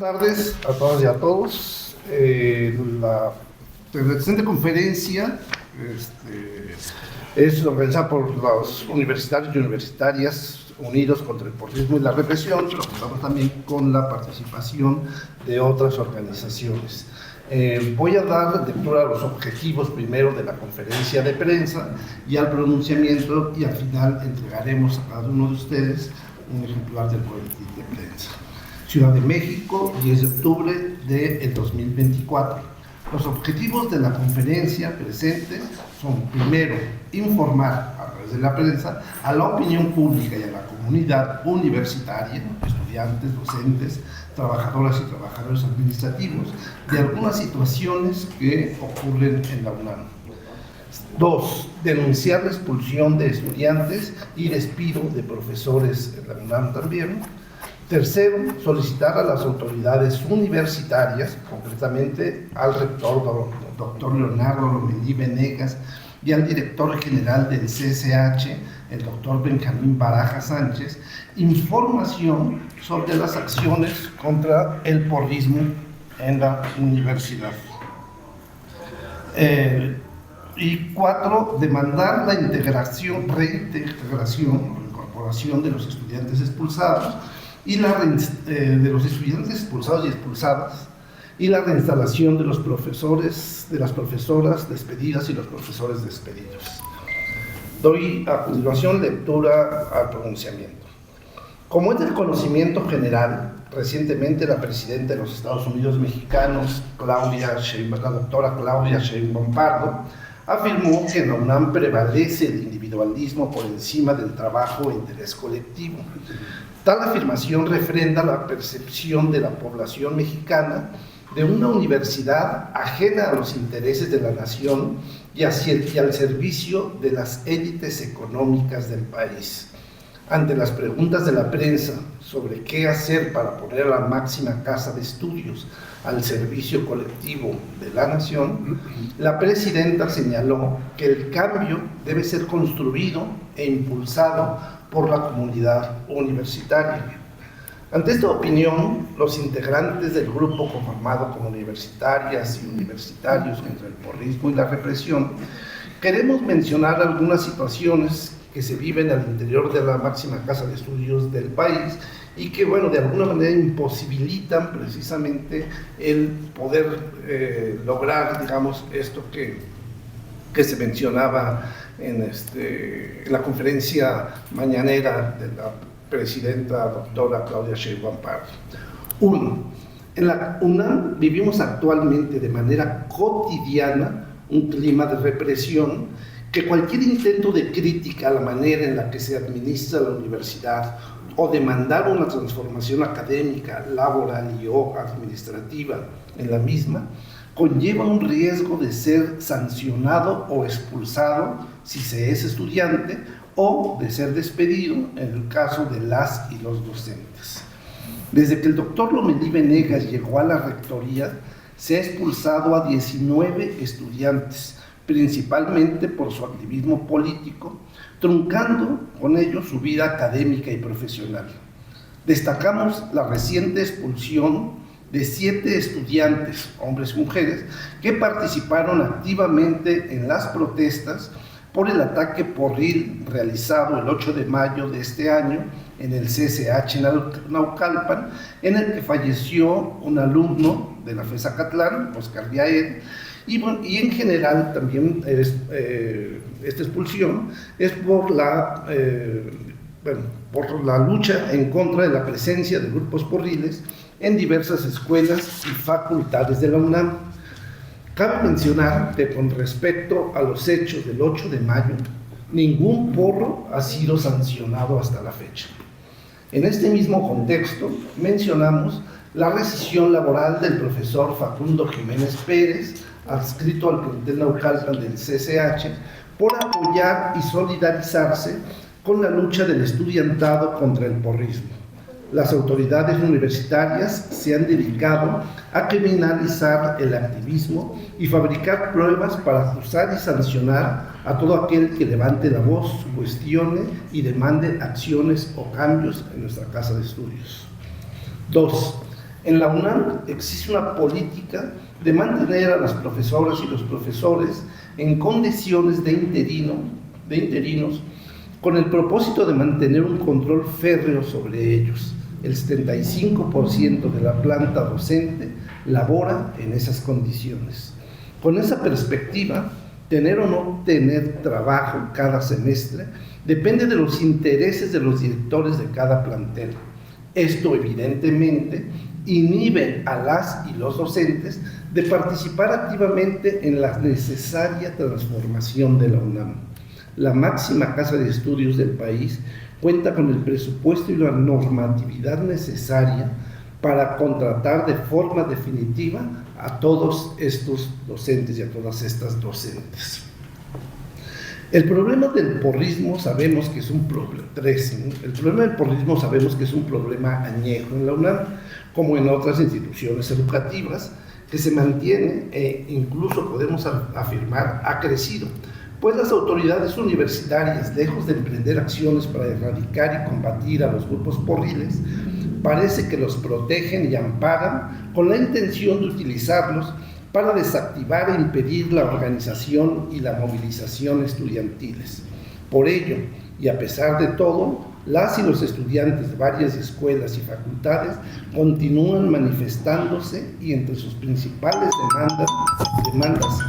Buenas tardes a todas y a todos. La presente conferencia es organizada por los universitarios y universitarias unidos contra el porrismo y la represión, pero contamos también con la participación de otras organizaciones. Voy a dar lectura a los objetivos primero de la conferencia de prensa y al pronunciamiento, y al final entregaremos a cada uno de ustedes un ejemplar del boletín de prensa. Ciudad de México, 10 de octubre del 2024. Los objetivos de la conferencia presente son, primero, informar a través de la prensa a la opinión pública y a la comunidad universitaria, estudiantes, docentes, trabajadoras y trabajadores administrativos, de algunas situaciones que ocurren en la UNAM. 2. Denunciar la expulsión de estudiantes y despido de profesores en la UNAM también. Tercero, solicitar a las autoridades universitarias, concretamente al rector, doctor Leonardo Lomelí Venegas, y al director general del CCH, el doctor Benjamín Baraja Sánchez, información sobre las acciones contra el porrismo en la universidad. Y 4, demandar la reintegración o incorporación de los estudiantes expulsados y de los estudiantes expulsados y expulsadas, y la reinstalación de los profesores, de las profesoras despedidas y los profesores despedidos. Doy a continuación lectura al pronunciamiento. Como es del conocimiento general, recientemente la presidenta de los Estados Unidos mexicanos, la doctora Claudia Sheinbaum Pardo, afirmó que en la UNAM prevalece el individualismo por encima del trabajo e interés colectivo. Tal afirmación refrenda la percepción de la población mexicana de una universidad ajena a los intereses de la nación y al servicio de las élites económicas del país. Ante las preguntas de la prensa sobre qué hacer para poner a la máxima casa de estudios al servicio colectivo de la nación, la presidenta señaló que el cambio debe ser construido e impulsado por la comunidad universitaria. Ante esta opinión, los integrantes del grupo conformado por universitarias y universitarios contra el porrismo y la represión, queremos mencionar algunas situaciones que se viven al interior de la máxima casa de estudios del país y que, bueno, de alguna manera imposibilitan precisamente el poder lograr, digamos, esto que se mencionaba en la conferencia mañanera de la presidenta doctora Claudia Sheinbaum Pardo. 1. En la UNAM vivimos actualmente de manera cotidiana un clima de represión que cualquier intento de crítica a la manera en la que se administra la universidad o demandar una transformación académica, laboral y o administrativa en la misma, conlleva un riesgo de ser sancionado o expulsado si se es estudiante o de ser despedido en el caso de las y los docentes. Desde que el doctor Lomelí Venegas llegó a la rectoría, se ha expulsado a 19 estudiantes, principalmente por su activismo político, truncando con ello su vida académica y profesional. Destacamos la reciente expulsión de 7 estudiantes, hombres y mujeres, que participaron activamente en las protestas por el ataque porril realizado el 8 de mayo de este año en el CCH Naucalpan, en el que falleció un alumno de la FES Acatlán, Oscar Yael, y en general también esta expulsión es por la lucha en contra de la presencia de grupos porriles en diversas escuelas y facultades de la UNAM. Cabe mencionar que con respecto a los hechos del 8 de mayo, ningún porro ha sido sancionado hasta la fecha. En este mismo contexto, mencionamos la rescisión laboral del profesor Facundo Jiménez Pérez, adscrito al plantel Naucalpan del CCH, por apoyar y solidarizarse con la lucha del estudiantado contra el porrismo. Las autoridades universitarias se han dedicado a criminalizar el activismo y fabricar pruebas para acusar y sancionar a todo aquel que levante la voz, cuestione y demande acciones o cambios en nuestra casa de estudios. 2. En la UNAM existe una política de mantener a las profesoras y los profesores en condiciones de interinos con el propósito de mantener un control férreo sobre ellos. El 75% de la planta docente labora en esas condiciones. Con esa perspectiva, tener o no tener trabajo cada semestre depende de los intereses de los directores de cada plantel. Esto, evidentemente, inhibe a las y los docentes de participar activamente en la necesaria transformación de la UNAM. La máxima casa de estudios del país cuenta con el presupuesto y la normatividad necesaria para contratar de forma definitiva a todos estos docentes y a todas estas docentes. El problema del porrismo sabemos que es un problema, el problema del porrismo sabemos que es un problema añejo en la UNAM, como en otras instituciones educativas, que se mantiene e incluso podemos afirmar ha crecido, pues las autoridades universitarias, lejos de emprender acciones para erradicar y combatir a los grupos porriles, parece que los protegen y amparan con la intención de utilizarlos para desactivar e impedir la organización y la movilización estudiantiles. Por ello, y a pesar de todo, las y los estudiantes de varias escuelas y facultades continúan manifestándose y entre sus principales demandas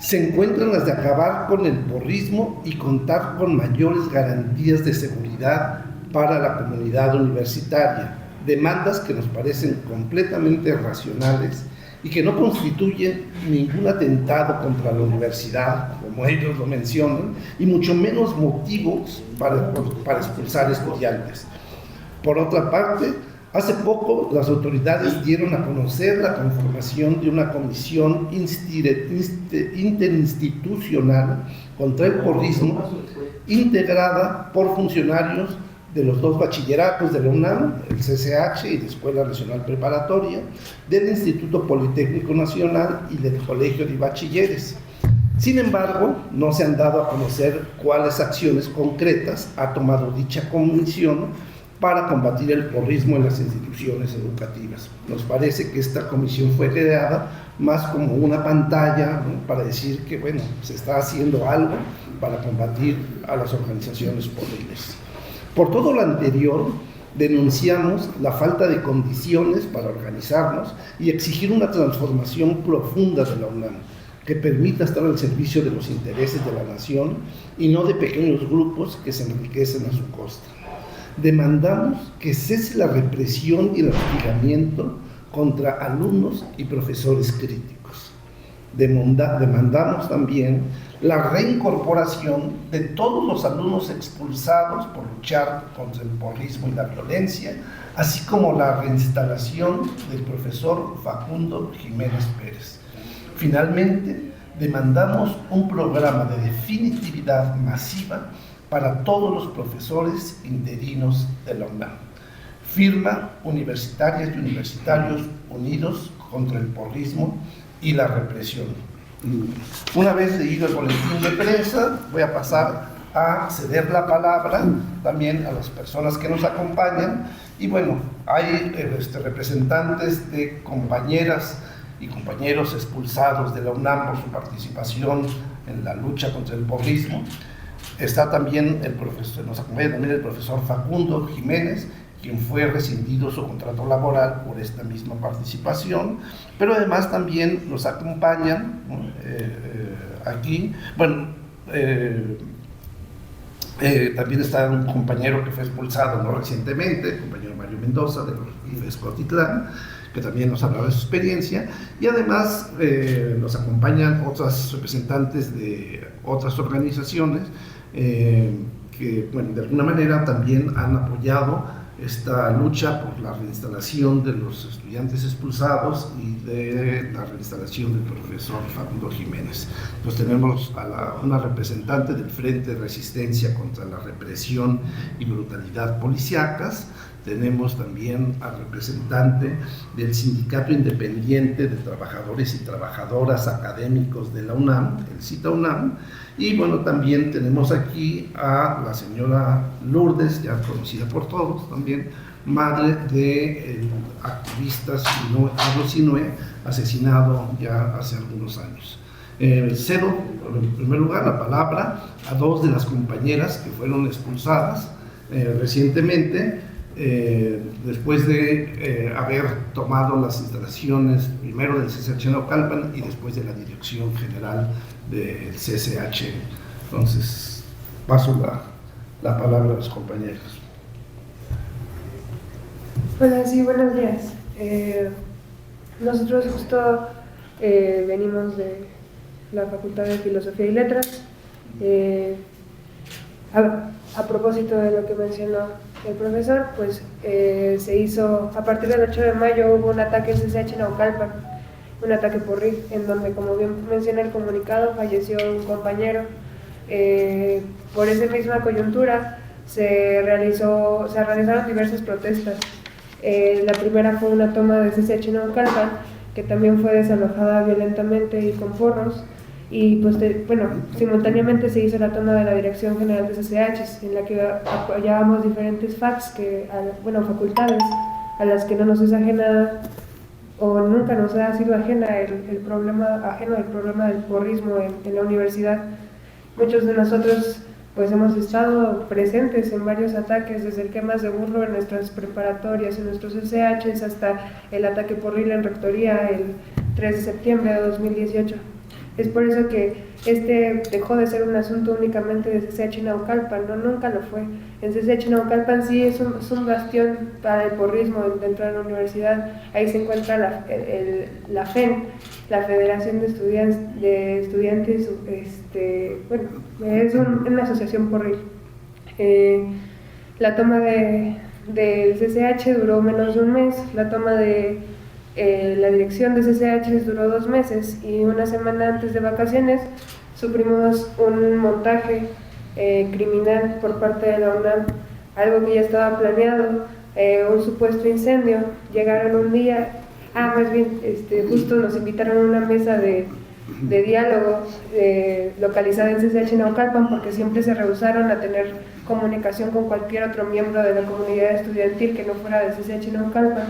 se encuentran las de acabar con el porrismo y contar con mayores garantías de seguridad para la comunidad universitaria, demandas que nos parecen completamente racionales y que no constituyen ningún atentado contra la universidad, como ellos lo mencionan, y mucho menos motivos para expulsar estudiantes. Por otra parte, hace poco las autoridades dieron a conocer la conformación de una comisión interinstitucional contra el porrismo, integrada por funcionarios de los dos bachilleratos de la UNAM, el CCH y la Escuela Nacional Preparatoria, del Instituto Politécnico Nacional y del Colegio de Bachilleres. Sin embargo, no se han dado a conocer cuáles acciones concretas ha tomado dicha comisión para combatir el porrismo en las instituciones educativas. Nos parece que esta comisión fue creada más como una pantalla, ¿no?, para decir que, bueno, se está haciendo algo para combatir a las organizaciones porriles. Por todo lo anterior, denunciamos la falta de condiciones para organizarnos y exigir una transformación profunda de la UNAM, que permita estar al servicio de los intereses de la nación y no de pequeños grupos que se enriquecen a su costa. Demandamos que cese la represión y el hostigamiento contra alumnos y profesores críticos. Demandamos también la reincorporación de todos los alumnos expulsados por luchar contra el porrismo y la violencia, así como la reinstalación del profesor Facundo Jiménez Pérez. Finalmente, demandamos un programa de definitividad masiva para todos los profesores interinos de la UNAM. Firma Universitarias y Universitarios Unidos contra el Porrismo y la Represión. Una vez leído el boletín de prensa, voy a pasar a ceder la palabra también a las personas que nos acompañan. Y bueno, hay representantes de compañeras y compañeros expulsados de la UNAM por su participación en la lucha contra el porrismo. Está también nos acompaña también el profesor Facundo Jiménez, quien fue rescindido su contrato laboral por esta misma participación, pero además también nos acompañan aquí, también está un compañero que fue expulsado no recientemente, el compañero Mario Mendoza de Escotitlán, que también nos hablará de su experiencia, y además nos acompañan otras representantes de otras organizaciones que, bueno, de alguna manera también han apoyado esta lucha por la reinstalación de los estudiantes expulsados y de la reinstalación del profesor Facundo Jiménez. Entonces tenemos a una representante del Frente de Resistencia contra la Represión y Brutalidad Policíacas. Tenemos también al representante del Sindicato Independiente de Trabajadores y Trabajadoras Académicos de la UNAM, el CITA-UNAM, y bueno, también tenemos aquí a la señora Lourdes, ya conocida por todos también, madre de activistas Pablo Sinue, asesinado ya hace algunos años. Cedo, en primer lugar, la palabra a dos de las compañeras que fueron expulsadas recientemente, después de haber tomado las instalaciones primero del CCH Naucalpan y después de la Dirección General del CCH. Entonces, paso la palabra a los compañeros. Hola, sí, buenos días. Nosotros justo venimos de la Facultad de Filosofía y Letras. A propósito de lo que mencionó el profesor, pues se hizo, a partir del 8 de mayo hubo un ataque en CCH Naucalpan, un ataque porril, en donde, como bien menciona el comunicado, falleció un compañero. Por esa misma coyuntura se realizaron diversas protestas. La primera fue una toma de CCH Naucalpan, que también fue desalojada violentamente y con porros, y pues simultáneamente se hizo la toma de la Dirección General de CCH, en la que apoyábamos diferentes facultades a las que no nos es ajena o nunca nos ha sido ajeno el problema del porrismo en la universidad. Muchos de nosotros pues hemos estado presentes en varios ataques, desde el quemas de burro en nuestras preparatorias, en nuestros SHs, hasta el ataque porril en Rectoría el 3 de septiembre de 2018. Es por eso que dejó de ser un asunto únicamente de CCH Naucalpan, no, nunca lo fue. En CCH Naucalpan sí es un bastión para el porrismo dentro de la universidad. Ahí se encuentra la FEN, la Federación de Estudiantes, es una asociación porril. La toma del CCH duró menos de un mes, la toma de la dirección de CCH duró 2 meses, y una semana antes de vacaciones sufrimos un montaje criminal por parte de la UNAM, algo que ya estaba planeado, un supuesto incendio. Llegaron un día, justo nos invitaron a una mesa de diálogo localizada en CCH Naucalpan, porque siempre se rehusaron a tener comunicación con cualquier otro miembro de la comunidad estudiantil que no fuera de CCH Naucalpan.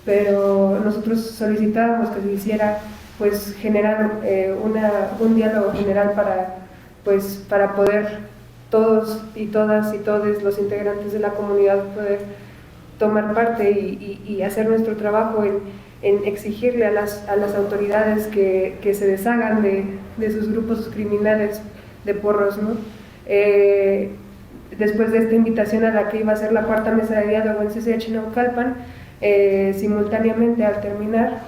Pero nosotros solicitábamos que se hiciera, pues, generar un diálogo general para poder todos y todas y todos los integrantes de la comunidad poder tomar parte y hacer nuestro trabajo en exigirle a las autoridades que se deshagan de sus grupos criminales de porros, ¿no? Después de esta invitación a la que iba a ser la 4ª mesa de diálogo en CCH Naucalpan, simultáneamente al terminar,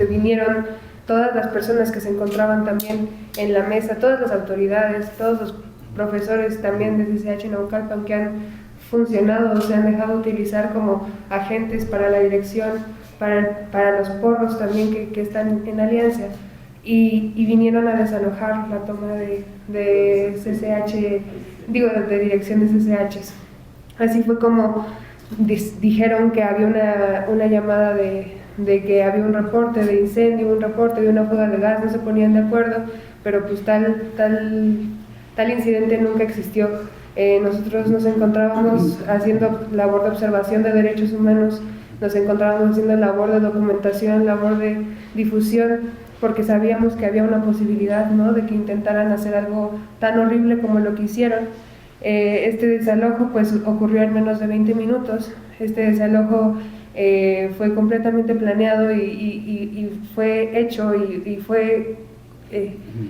vinieron todas las personas que se encontraban también en la mesa, todas las autoridades, todos los profesores también de CCH Naucalpan que han funcionado o se han dejado utilizar como agentes para la dirección, para los porros también que están en alianza, y vinieron a desalojar la toma de CCH, de dirección de CCH. Así fue como dijeron que había una llamada de que había un reporte de incendio, un reporte de una fuga de gas, no se ponían de acuerdo, pero pues tal incidente nunca existió. Nosotros nos encontrábamos haciendo labor de observación de derechos humanos, nos encontrábamos haciendo labor de documentación, labor de difusión, porque sabíamos que había una posibilidad, ¿no?, de que intentaran hacer algo tan horrible como lo que hicieron. Este desalojo pues ocurrió en menos de 20 minutos. Este desalojo fue completamente planeado y fue hecho y fue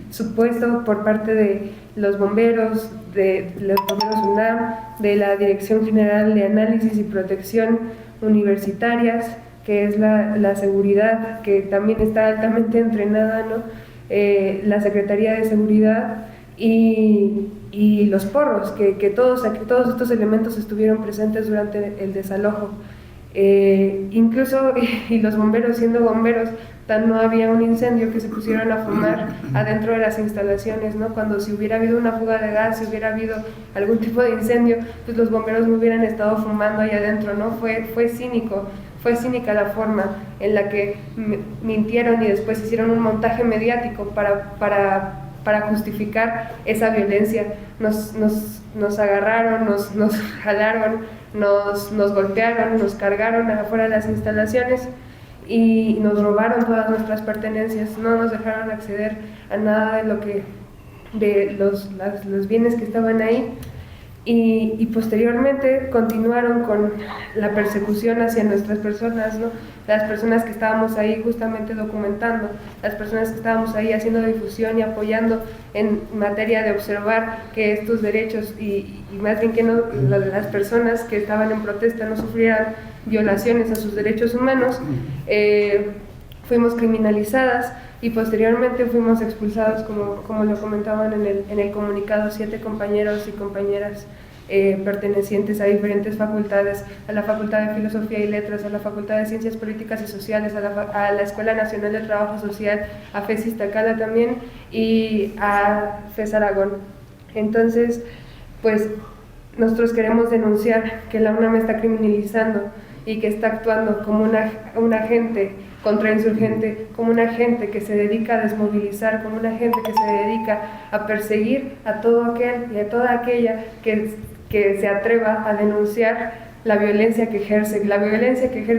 supuesto por parte de los bomberos, UNAM, de la Dirección General de Análisis y Protección Universitarias, que es la seguridad, que también está altamente entrenada, ¿no? La Secretaría de Seguridad y los porros, que todos estos elementos estuvieron presentes durante el desalojo. Incluso y los bomberos, siendo bomberos, no había un incendio que se pusieron a fumar adentro de las instalaciones, ¿no? Cuando si hubiera habido una fuga de gas, si hubiera habido algún tipo de incendio, pues los bomberos no hubieran estado fumando ahí adentro, ¿no? Fue cínica la forma en la que mintieron y después hicieron un montaje mediático para justificar esa violencia. Nos agarraron, nos jalaron nos golpearon, nos cargaron afuera de las instalaciones y nos robaron todas nuestras pertenencias, no nos dejaron acceder a nada de los bienes que estaban ahí. Y posteriormente continuaron con la persecución hacia nuestras personas, ¿no? Las personas que estábamos ahí justamente documentando, las personas que estábamos ahí haciendo difusión y apoyando en materia de observar que estos derechos y más bien que no, las personas que estaban en protesta no sufrieran violaciones a sus derechos humanos, fuimos criminalizadas y posteriormente fuimos expulsados, como lo comentaban en el comunicado, 7 compañeros y compañeras pertenecientes a diferentes facultades, a la Facultad de Filosofía y Letras, a la Facultad de Ciencias Políticas y Sociales, a la Escuela Nacional de Trabajo Social, a FES Iztacala también y a FES Aragón. Entonces, pues nosotros queremos denunciar que la UNAM está criminalizando y que está actuando como un agente contrainsurgente, como un agente que se dedica a desmovilizar, como un agente que se dedica a perseguir a todo aquel y a toda aquella que se atreva a denunciar la violencia que ejerce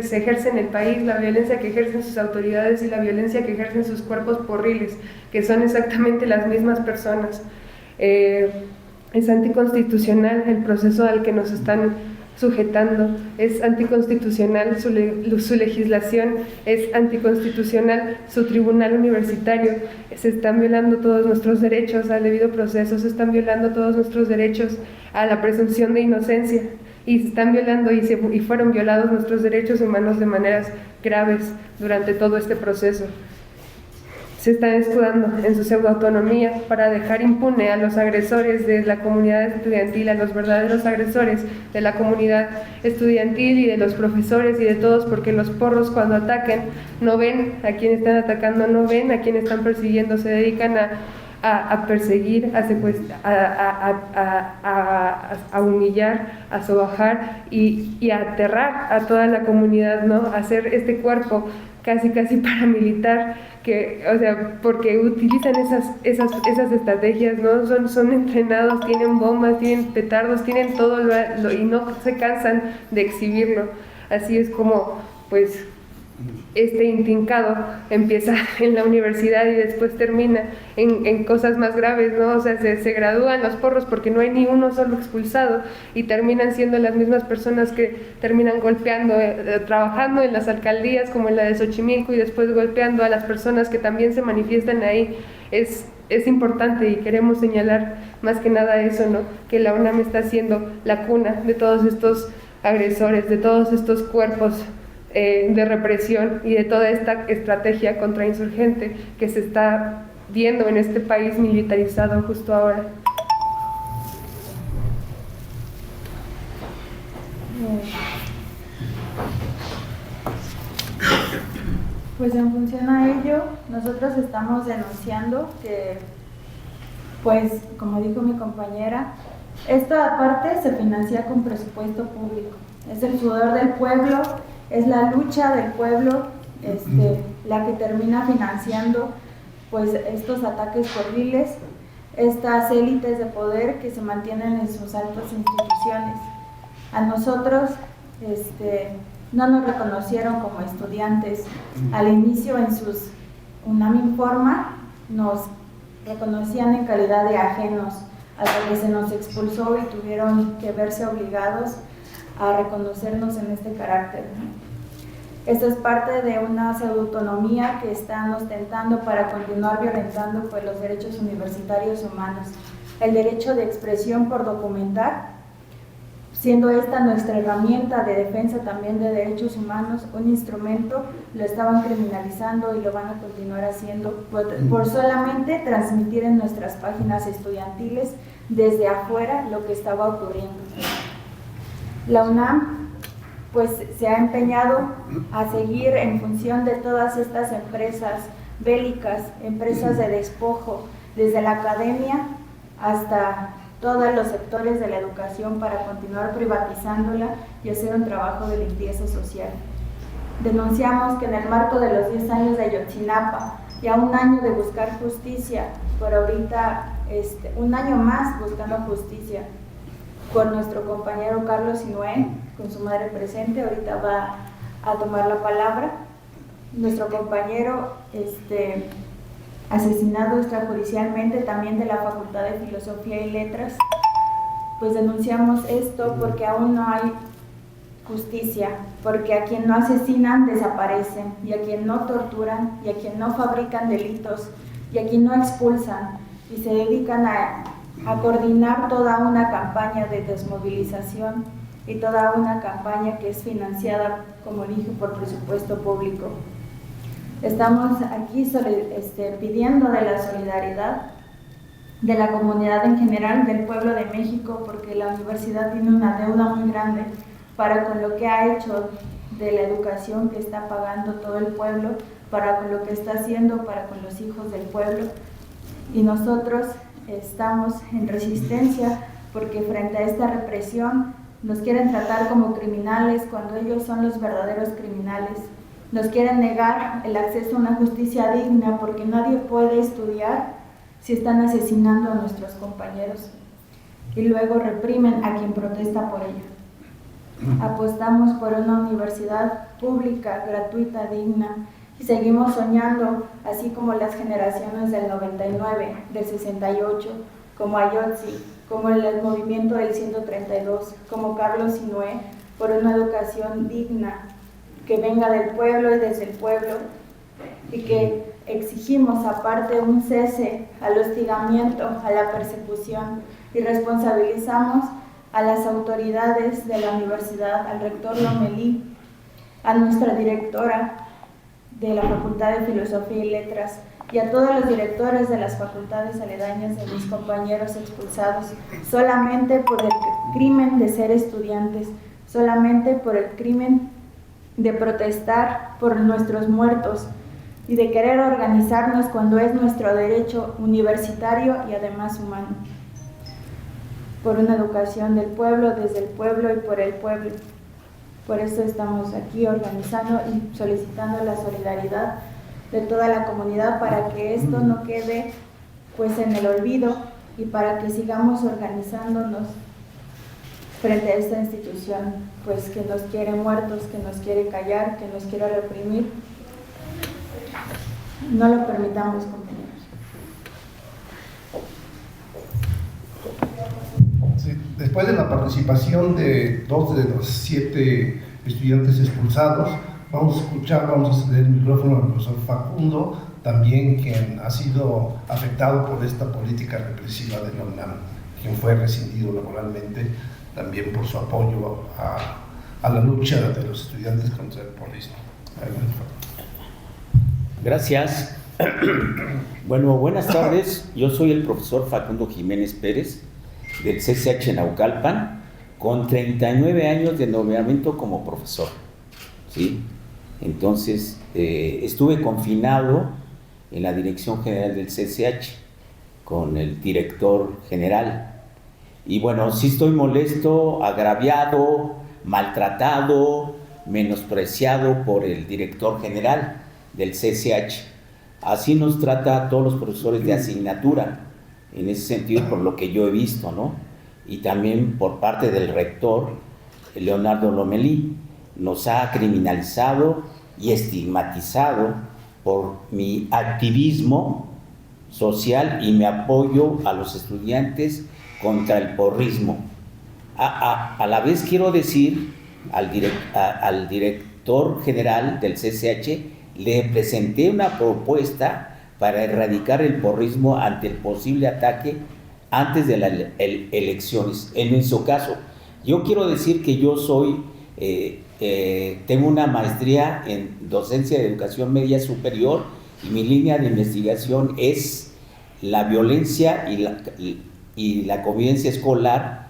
se ejerce en el país, la violencia que ejercen sus autoridades y la violencia que ejercen sus cuerpos porriles, que son exactamente las mismas personas. Es anticonstitucional el proceso al que nos están sujetando, es anticonstitucional su legislación, es anticonstitucional su tribunal universitario, se están violando todos nuestros derechos al debido proceso, se están violando todos nuestros derechos a la presunción de inocencia y se están violando y fueron violados nuestros derechos humanos de maneras graves durante todo este proceso. Se están escudando en su pseudoautonomía para dejar impune a los agresores de la comunidad estudiantil, a los verdaderos agresores de la comunidad estudiantil y de los profesores y de todos, porque los porros cuando ataquen no ven a quién están atacando, no ven a quién están persiguiendo, se dedican a perseguir, a secuestrar, a humillar, a sobajar y a aterrar a toda la comunidad, ¿no? A hacer este cuerpo casi paramilitar, porque utilizan esas estrategias, ¿no? Son entrenados, tienen bombas, tienen petardos, tienen todo y no se cansan de exhibirlo. Así es como, pues, este intrincado empieza en la universidad y después termina en cosas más graves, ¿no? O sea, se gradúan los porros porque no hay ni uno solo expulsado y terminan siendo las mismas personas que terminan golpeando, trabajando en las alcaldías como en la de Xochimilco y después golpeando a las personas que también se manifiestan ahí. Es importante y queremos señalar más que nada eso, ¿no? Que la UNAM está siendo la cuna de todos estos agresores, de todos estos cuerpos de represión y de toda esta estrategia contrainsurgente que se está viendo en este país militarizado justo ahora. Pues en función a ello, nosotros estamos denunciando que, pues, como dijo mi compañera, esta parte se financia con presupuesto público. Es el sudor del pueblo, es la lucha del pueblo, la que termina financiando, pues, estos ataques horribles, estas élites de poder que se mantienen en sus altas instituciones. A nosotros, no nos reconocieron como estudiantes. Al inicio en sus UNAM Informa nos reconocían en calidad de ajenos, hasta que se nos expulsó y tuvieron que verse obligados a reconocernos en este carácter. Esto es parte de una pseudoautonomía que están ostentando para continuar violentando, pues, los derechos universitarios humanos. El derecho de expresión por documentar, siendo esta nuestra herramienta de defensa también de derechos humanos, un instrumento, lo estaban criminalizando y lo van a continuar haciendo por solamente transmitir en nuestras páginas estudiantiles desde afuera lo que estaba ocurriendo. La UNAM, pues, se ha empeñado a seguir en función de todas estas empresas bélicas, empresas de despojo, desde la academia hasta todos los sectores de la educación, para continuar privatizándola y hacer un trabajo de limpieza social. Denunciamos que en el marco de los 10 años de Ayotzinapa, ya un año de buscar justicia, por ahorita un año más buscando justicia, por nuestro compañero Carlos Sinué, con su madre presente. Ahorita va a tomar la palabra. Nuestro compañero asesinado extrajudicialmente, también de la Facultad de Filosofía y Letras. Pues denunciamos esto porque aún no hay justicia, porque a quien no asesinan desaparecen, y a quien no torturan, y a quien no fabrican delitos, y a quien no expulsan, y se dedican a coordinar toda una campaña de desmovilización y toda una campaña que es financiada, como dije, por presupuesto público. Estamos aquí pidiendo de la solidaridad de la comunidad en general, del pueblo de México, porque la universidad tiene una deuda muy grande para con lo que ha hecho, de la educación que está pagando todo el pueblo, para con lo que está haciendo para con los hijos del pueblo. Y nosotros estamos en resistencia porque frente a esta represión nos quieren tratar como criminales cuando ellos son los verdaderos criminales. Nos quieren negar el acceso a una justicia digna porque nadie puede estudiar si están asesinando a nuestros compañeros, y luego reprimen a quien protesta por ello. Apostamos por una universidad pública, gratuita, digna, y seguimos soñando, así como las generaciones del 99, del 68, como Ayotzi, como el movimiento del 132, como Carlos Sinué, por una educación digna, que venga del pueblo y desde el pueblo, y que exigimos aparte un cese al hostigamiento, a la persecución, y responsabilizamos a las autoridades de la universidad, al rector Lomelí, a nuestra directora de la Facultad de Filosofía y Letras, y a todos los directores de las facultades aledañas de mis compañeros expulsados, solamente por el crimen de ser estudiantes, solamente por el crimen de protestar por nuestros muertos y de querer organizarnos cuando es nuestro derecho universitario y además humano. Por una educación del pueblo, desde el pueblo y por el pueblo. Por eso estamos aquí organizando y solicitando la solidaridad de toda la comunidad para que esto no quede pues en el olvido y para que sigamos organizándonos frente a esta institución pues que nos quiere muertos, que nos quiere callar, que nos quiere reprimir. No lo permitamos, compañeros. Sí, después de la participación de 2 de los 7 estudiantes expulsados, vamos a ceder el micrófono al profesor Facundo, también quien ha sido afectado por esta política represiva de la UNAM, quien fue rescindido laboralmente también por su apoyo a la lucha de los estudiantes contra el porrismo. Gracias. Bueno, buenas tardes. Yo soy el profesor Facundo Jiménez Pérez del CCH Naucalpan, con 39 años de nombramiento como profesor, ¿sí? Entonces, estuve confinado en la dirección general del CCH con el director general. Y bueno, sí estoy molesto, agraviado, maltratado, menospreciado por el director general del CCH. Así nos trata a todos los profesores de asignatura, en ese sentido, por lo que yo he visto, ¿no? Y también por parte del rector, Leonardo Lomelí, nos ha criminalizado y estigmatizado por mi activismo social y mi apoyo a los estudiantes contra el porrismo. A la vez quiero decir al director general del CCH, le presenté una propuesta para erradicar el porrismo ante el posible ataque antes de las elecciones. En nuestro caso, yo quiero decir que yo soy, tengo una maestría en docencia de educación media superior y mi línea de investigación es la violencia y la convivencia escolar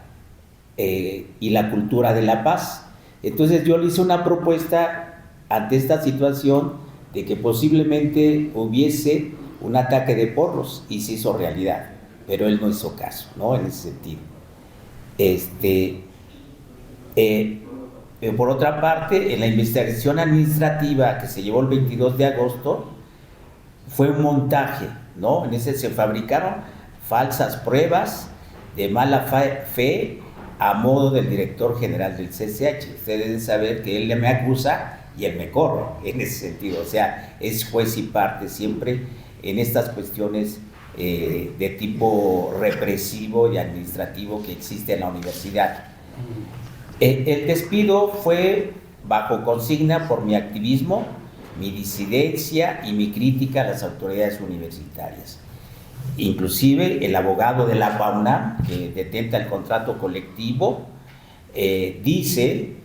y la cultura de la paz. Entonces yo le hice una propuesta ante esta situación de que posiblemente hubiese un ataque de porros, y se hizo realidad, pero él no hizo caso, ¿no? En ese sentido. Por otra parte, en la investigación administrativa que se llevó el 22 de agosto, fue un montaje, ¿no? En ese se fabricaron falsas pruebas de mala fe a modo del director general del CCH. Ustedes deben saber que él me acusa y él me corre en ese sentido. O sea, es juez y parte siempre en estas cuestiones de tipo represivo y administrativo que existe en la universidad. El despido fue bajo consigna por mi activismo, mi disidencia y mi crítica a las autoridades universitarias. Inclusive el abogado de la UNAM, que detenta el contrato colectivo, dice,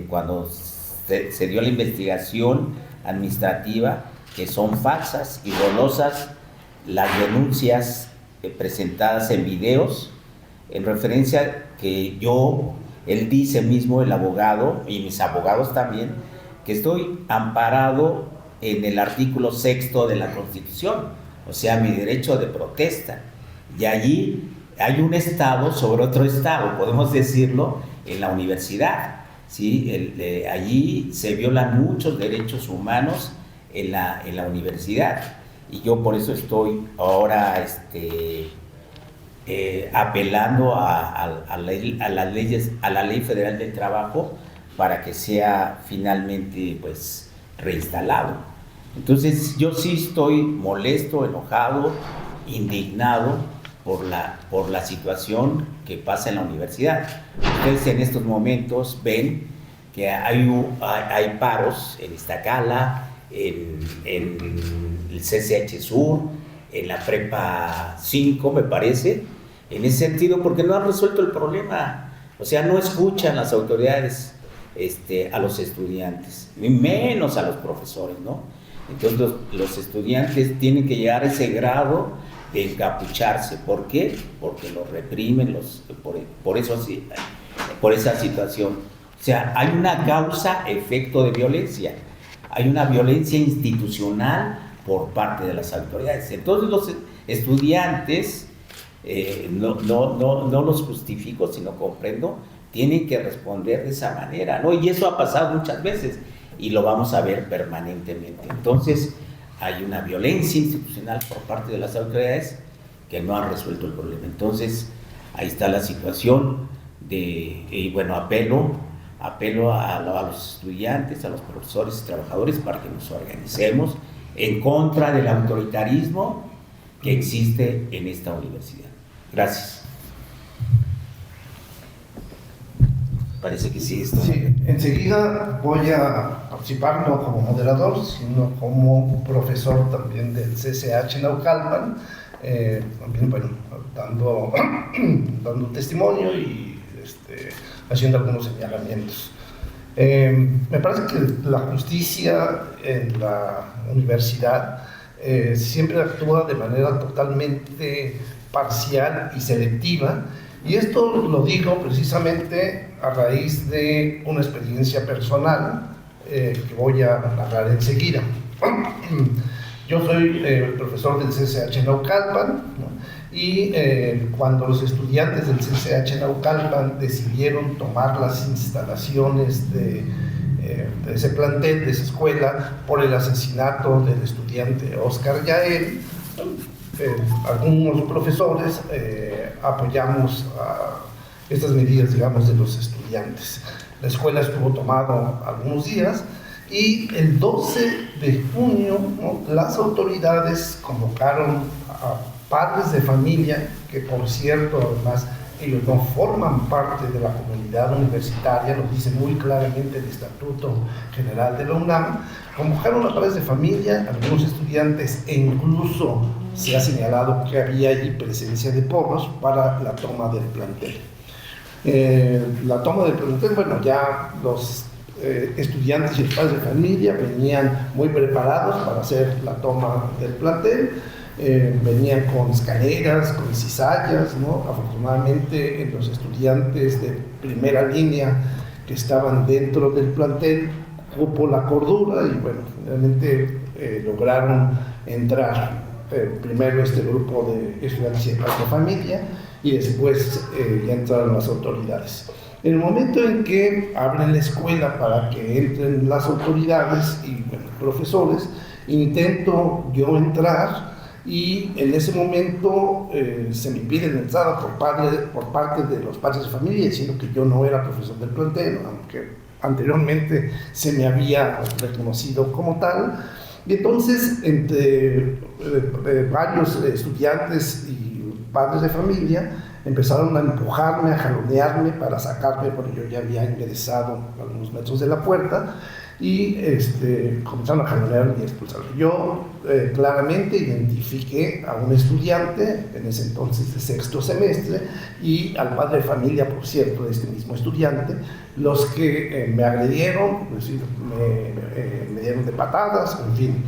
cuando se dio la investigación administrativa, que son falsas y dolosas las denuncias presentadas en videos, en referencia que él dice mismo, el abogado, y mis abogados también, que estoy amparado en el artículo 6º de la Constitución, o sea, mi derecho de protesta. Y allí hay un Estado sobre otro Estado, podemos decirlo, en la universidad, ¿sí? Allí se violan muchos derechos humanos en la universidad. Y yo por eso estoy ahora apelando a la Ley Federal del Trabajo para que sea finalmente pues reinstalado. Entonces yo sí estoy molesto, enojado, indignado por la situación que pasa en la universidad. Ustedes en estos momentos ven que hay paros en Iztacala, en el CCH Sur, en la Prepa 5, me parece, en ese sentido, porque no han resuelto el problema. O sea, no escuchan las autoridades a los estudiantes, ni menos a los profesores, ¿no? Entonces los estudiantes tienen que llegar a ese grado de encapucharse. ¿Por qué? Porque los reprimen, por esa situación. O sea, hay una causa-efecto de violencia. Hay una violencia institucional por parte de las autoridades. Entonces los estudiantes, no los justifico, sino comprendo, tienen que responder de esa manera, ¿no? Y eso ha pasado muchas veces y lo vamos a ver permanentemente. Entonces hay una violencia institucional por parte de las autoridades que no han resuelto el problema. Entonces ahí está la situación y bueno, apelo a los estudiantes, a los profesores y trabajadores para que nos organicemos en contra del autoritarismo que existe en esta universidad. Gracias. Parece que sí está. Sí, enseguida voy a participar no como moderador, sino como profesor también del CCH Naucalpan, también bueno, dando testimonio y haciendo algunos señalamientos. Me parece que la justicia en la universidad siempre actúa de manera totalmente parcial y selectiva, y esto lo digo precisamente a raíz de una experiencia personal que voy a narrar enseguida. Yo soy profesor del CCH Naucalpan, ¿no? Y cuando los estudiantes del CCH Naucalpan decidieron tomar las instalaciones de ese plantel, de esa escuela, por el asesinato del estudiante Oscar Yael, algunos profesores apoyamos estas medidas, digamos, de los estudiantes. La escuela estuvo tomada algunos días y el 12 de junio, ¿no?, las autoridades convocaron a padres de familia, que por cierto, además, ellos no forman parte de la comunidad universitaria, lo dice muy claramente el Estatuto General de la UNAM. Convocaron a padres de familia, algunos estudiantes, e incluso se ha señalado que había allí presencia de porros para la toma del plantel. La toma del plantel, bueno, ya los estudiantes y los padres de familia venían muy preparados para hacer la toma del plantel. Venían con escaleras, con cizallas, ¿no? Afortunadamente los estudiantes de primera línea que estaban dentro del plantel cupo la cordura y bueno, finalmente lograron entrar primero este grupo de estudiantes y de padres de familia y después ya entraron las autoridades. En el momento en que abren la escuela para que entren las autoridades y bueno, profesores, intento yo entrar y en ese momento se me impide la entrada por parte de los padres de familia, diciendo que yo no era profesor del plantel, aunque anteriormente se me había reconocido como tal. Y entonces, entre varios estudiantes y padres de familia, empezaron a empujarme, a jalonearme para sacarme, porque yo ya había ingresado a algunos metros de la puerta, y comenzaron a jalonearme y expulsarme. Yo claramente identifiqué a un estudiante, en ese entonces de sexto semestre, y al padre de familia, por cierto, de este mismo estudiante, los que me agredieron, es decir, me dieron de patadas, en fin.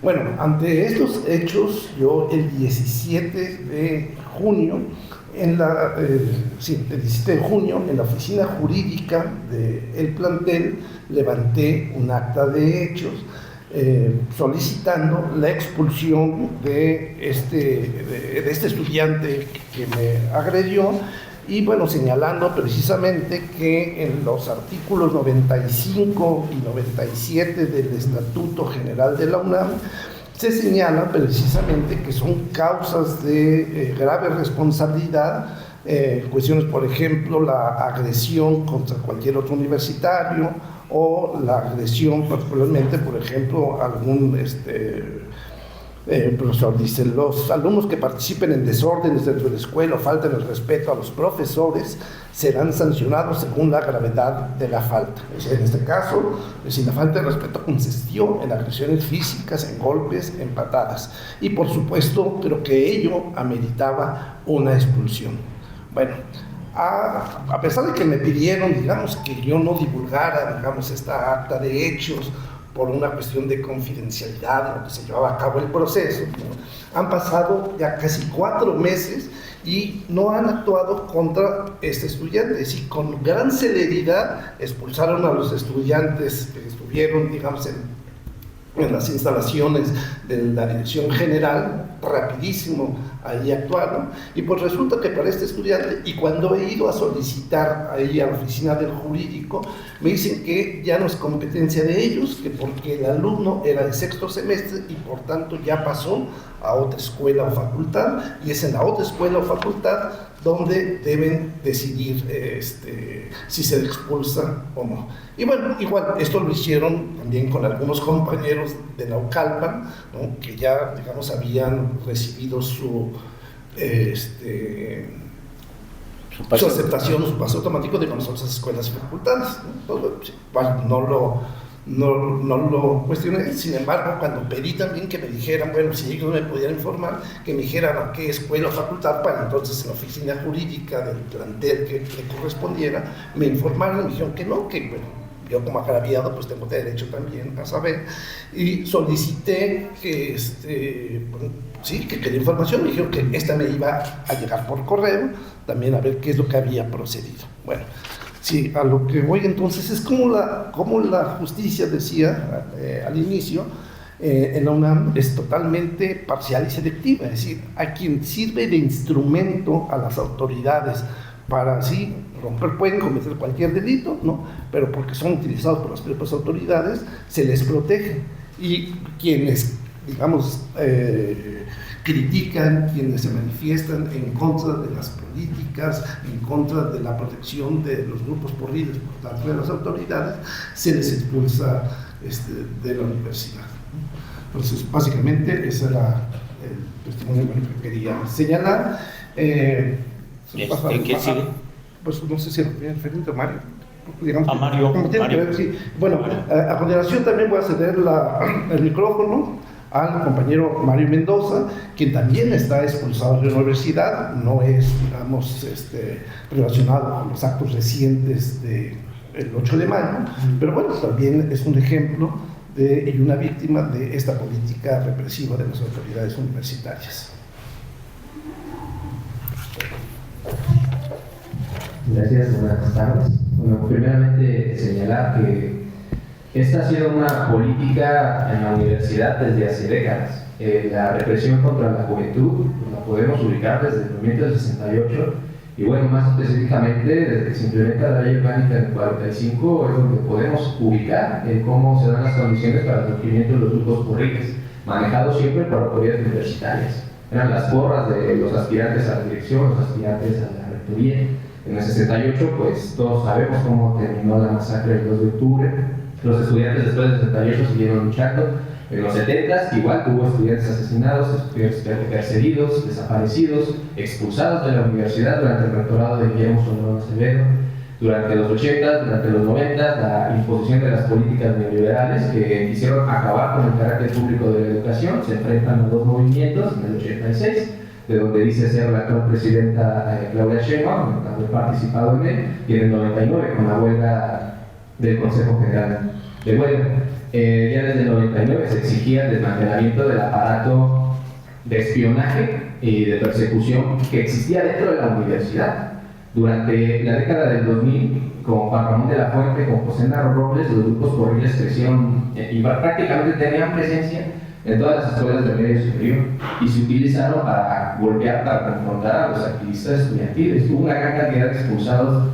Bueno, ante estos hechos, yo el 17 de junio, el 17 de junio, en la oficina jurídica del plantel, levanté un acta de hechos solicitando la expulsión de este estudiante que me agredió, y bueno, señalando precisamente que en los artículos 95 y 97 del Estatuto General de la UNAM se señala precisamente que son causas de grave responsabilidad, cuestiones, por ejemplo, la agresión contra cualquier otro universitario, o la agresión particularmente, por ejemplo, algún profesor dice: los alumnos que participen en desórdenes dentro de la escuela o falten el respeto a los profesores serán sancionados según la gravedad de la falta. En este caso, si la falta de respeto consistió en agresiones físicas, en golpes, en patadas, y por supuesto creo que ello ameritaba una expulsión. Bueno, a pesar de que me pidieron, digamos, que yo no divulgara, digamos, esta acta de hechos por una cuestión de confidencialidad, donde se llevaba a cabo el proceso, ¿no? Han pasado ya casi 4 meses y no han actuado contra este estudiante. Es decir, con gran celeridad expulsaron a los estudiantes que estuvieron, digamos, en las instalaciones de la dirección general, rapidísimo ahí actuaron, y pues resulta que para este estudiante, y cuando he ido a solicitar ahí a la oficina del jurídico, me dicen que ya no es competencia de ellos, que porque el alumno era de sexto semestre y por tanto ya pasó a otra escuela o facultad, y es en la otra escuela o facultad donde deben decidir si se le expulsa o no. Y bueno, igual, esto lo hicieron también con algunos compañeros de Naucalpan, ¿no? Que ya, digamos, habían recibido su aceptación, su pase automático de conocer las escuelas y facultades, ¿no? Entonces, bueno, no lo cuestioné. Sin embargo, cuando pedí también que me dijeran, bueno, si ellos me pudieran informar, que me dijeran a qué escuela o facultad, para entonces en la oficina jurídica del plantel que le correspondiera, me informaron y me dijeron que no, que bueno, yo como agraviado pues tengo derecho también a saber, y solicité que que quería información. Me dijeron que esta me iba a llegar por correo, también a ver qué es lo que había procedido. Bueno, sí, a lo que voy entonces es como la justicia decía al inicio, en la UNAM es totalmente parcial y selectiva, es decir, a quien sirve de instrumento a las autoridades para así pueden cometer cualquier delito, ¿no? Pero porque son utilizados por las propias autoridades, se les protege, y quienes, digamos, critican, quienes se manifiestan en contra de las políticas, en contra de la protección de los grupos porriles por parte de las autoridades, se les expulsa de la universidad. Entonces, básicamente, ese era el testimonio que quería señalar. ¿En qué sigue? Pues no sé si era referente a Mario. Digamos, a Mario. Mario. Sí. Bueno, a continuación también voy a ceder el micrófono al compañero Mario Mendoza, quien también está expulsado de la universidad, no es, digamos, relacionado con los actos recientes del 8 de mayo, pero bueno, también es un ejemplo y una víctima de esta política represiva de las autoridades universitarias. Gracias, buenas tardes. Bueno, primeramente señalar que esta ha sido una política en la universidad desde hace décadas. La represión contra la juventud la podemos ubicar desde el movimiento del 68 Y bueno, más específicamente, desde que se implementa la ley orgánica del 45, es donde podemos ubicar cómo se dan las condiciones para el surgimiento de los grupos porriles, manejados siempre por autoridades universitarias. Eran las porras de los aspirantes a la dirección, los aspirantes a la rectoría. En el 68, pues todos sabemos cómo terminó la masacre del 2 de octubre. Los estudiantes después del 68 siguieron luchando. En los 70 igual hubo estudiantes asesinados, estudiantes perseguidos, desaparecidos, expulsados de la universidad durante el rectorado de Guillermo Sonora Acevedo. Durante los 80, durante los 90, la imposición de las políticas neoliberales que quisieron acabar con el carácter público de la educación se enfrentan a dos movimientos en el 86, de donde dice ser la actual presidenta Claudia Sheinbaum, haber participado en él, y en el 99 con la huelga del Consejo General de Huelga. Ya desde el 99 se exigía el desmantelamiento del aparato de espionaje y de persecución que existía dentro de la universidad. Durante la década del 2000, con Juan Ramón de la Fuente, con José Narro Robles, los grupos porriles crecieron y prácticamente tenían presencia en todas las escuelas de medio superior y se utilizaron para golpear, para confrontar a los activistas estudiantiles. Hubo una gran cantidad de expulsados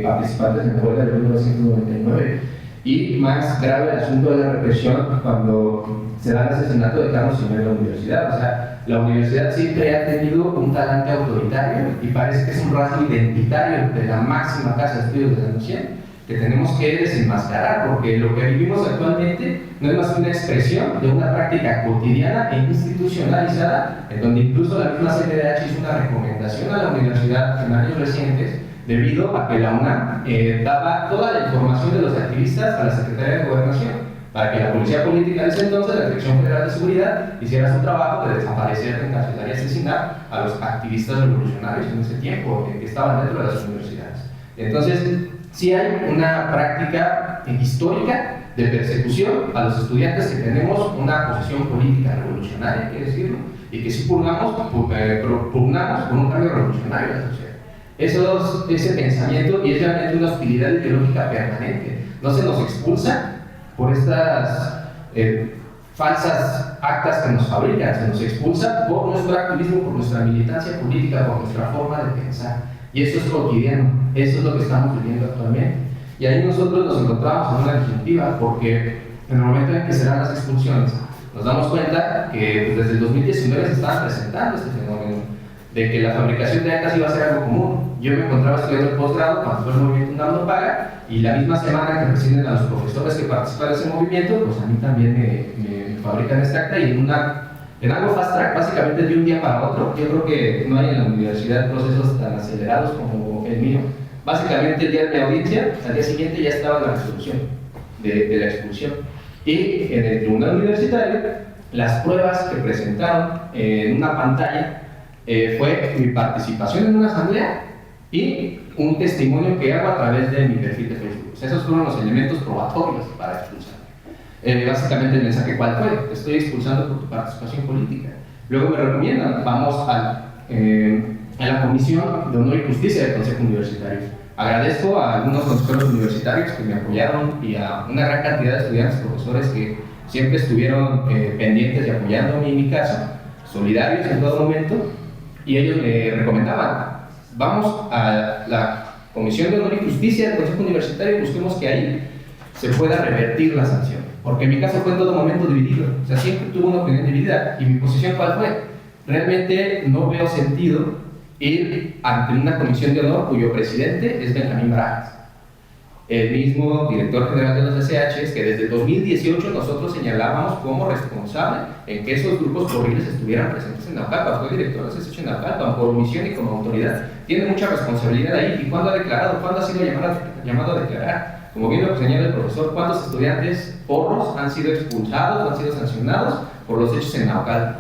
participantes en la huelga de 1999. Y más grave el asunto de la represión cuando se da el asesinato de Carlos Simón en la universidad. O sea, la universidad siempre ha tenido un talante autoritario y parece que es un rasgo identitario de la máxima casa de estudios de la nación que tenemos que desenmascarar, porque lo que vivimos actualmente no es más que una expresión de una práctica cotidiana e institucionalizada, en donde incluso la misma CNDH hizo una recomendación a la universidad en años recientes debido a que la UNAM daba toda la información de los activistas a la Secretaría de Gobernación, para que la Policía Política de ese entonces, la Dirección Federal de Seguridad, hiciera su trabajo de desaparecer, encarcelar y asesinar a los activistas revolucionarios en ese tiempo que estaban dentro de las universidades. Entonces, sí hay una práctica histórica de persecución a los estudiantes que tenemos una posición política revolucionaria, hay que decirlo, y que sí pugnamos por un cambio revolucionario en la sociedad. Ese pensamiento, y es realmente una hostilidad ideológica permanente, no se nos expulsa por estas falsas actas que nos fabrican, se nos expulsa por nuestro activismo, por nuestra militancia política, por nuestra forma de pensar, y eso es cotidiano, eso es lo que estamos viviendo actualmente. Y ahí nosotros nos encontramos en una disyuntiva, porque en el momento en que se dan las expulsiones nos damos cuenta que desde el 2019 se estaba presentando este fenómeno de que la fabricación de actas iba a ser algo común. Yo me encontraba estudiando el posgrado cuando fue el movimiento UNAM no paga, y la misma semana que reciben a los profesores que participan de ese movimiento, pues a mí también me fabrican este acta, y en algo fast track, básicamente de un día para otro. Yo creo que no hay en la universidad procesos tan acelerados como el mío. Básicamente el día de mi audiencia, al día siguiente ya estaba la resolución de la expulsión. Y en el tribunal universitario, las pruebas que presentaron en una pantalla fue mi participación en una asamblea y un testimonio que hago a través de mi perfil de Facebook. O sea, esos fueron los elementos probatorios para expulsar. Básicamente el mensaje, ¿cuál fue? Te estoy expulsando por tu participación política. Luego me recomiendan, vamos a la Comisión de Honor y Justicia del Consejo Universitario. Agradezco a algunos consejeros universitarios que me apoyaron y a una gran cantidad de estudiantes, profesores que siempre estuvieron pendientes y apoyándome en mi caso, solidarios en todo momento, y ellos me recomendaban, vamos a la Comisión de Honor y Justicia del Consejo Universitario y busquemos que ahí se pueda revertir la sanción, porque en mi caso fue en todo momento dividido, o sea, siempre tuve una opinión dividida, y mi posición ¿cuál fue? Realmente no veo sentido ir ante una comisión de honor cuyo presidente es Benjamín Barajas, el mismo director general de los SHs que desde 2018 nosotros señalábamos como responsable en que esos grupos porriles estuvieran presentes en Naucalpan. Fue director de SH en Naucalpan por omisión y como autoridad. Tiene mucha responsabilidad ahí. ¿Y cuándo ha declarado? ¿Cuándo ha sido llamado a declarar? Como bien lo señala el profesor, ¿cuántos estudiantes porros han sido expulsados o han sido sancionados por los hechos en Naucalpan?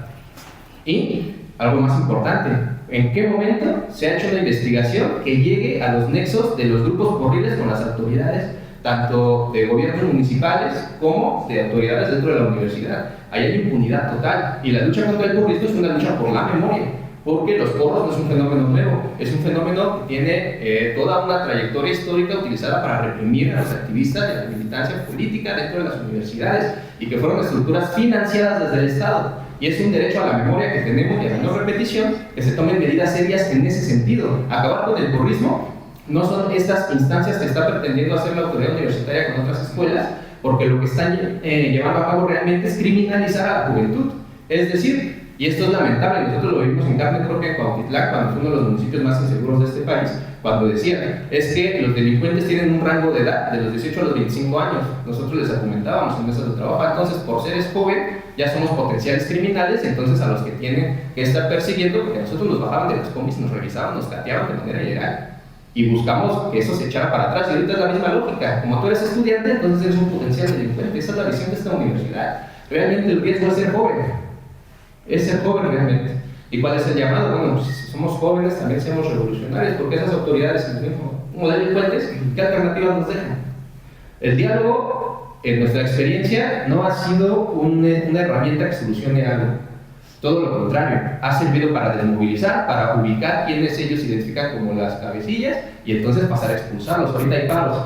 Y algo más importante, ¿en qué momento se ha hecho una investigación que llegue a los nexos de los grupos porriles con las autoridades, tanto de gobiernos municipales como de autoridades dentro de la universidad? Ahí hay impunidad total, y la lucha contra el porrismo es una lucha por la memoria, porque los porros no es un fenómeno nuevo, es un fenómeno que tiene toda una trayectoria histórica utilizada para reprimir a los activistas de la militancia política dentro de las universidades, y que fueron estructuras financiadas desde el Estado. Y es un derecho a la memoria que tenemos y a la no repetición, que se tomen medidas serias en ese sentido. Acabar con el porrismo no son estas instancias que está pretendiendo hacer la autoridad universitaria con otras escuelas, porque lo que están llevando a cabo realmente es criminalizar a la juventud. Es decir, y esto es lamentable, nosotros lo vimos en carne propia en Cuautitlán, cuando fue uno de los municipios más inseguros de este país, cuando decían, es que los delincuentes tienen un rango de edad de los 18 a los 25 años. Nosotros les argumentábamos en mesas de trabajo, entonces por seres joven ya somos potenciales criminales, entonces a los que tienen que estar persiguiendo, porque nosotros nos bajaban de las combis, nos revisaban, nos cateaban de manera ilegal. Y buscamos que eso se echara para atrás, y ahorita es la misma lógica. Como tú eres estudiante, entonces eres un potencial delincuente. Esa es la visión de esta universidad. Realmente el riesgo es ser joven. Es ser joven realmente. ¿Y cuál es el llamado? Bueno, pues si somos jóvenes también seamos revolucionarios, porque esas autoridades, como delincuentes, ¿qué alternativas nos dejan? El diálogo, en nuestra experiencia, no ha sido una herramienta que solucione algo. Todo lo contrario, ha servido para desmovilizar, para ubicar quiénes ellos identifican como las cabecillas y entonces pasar a expulsarlos. Ahorita hay paros.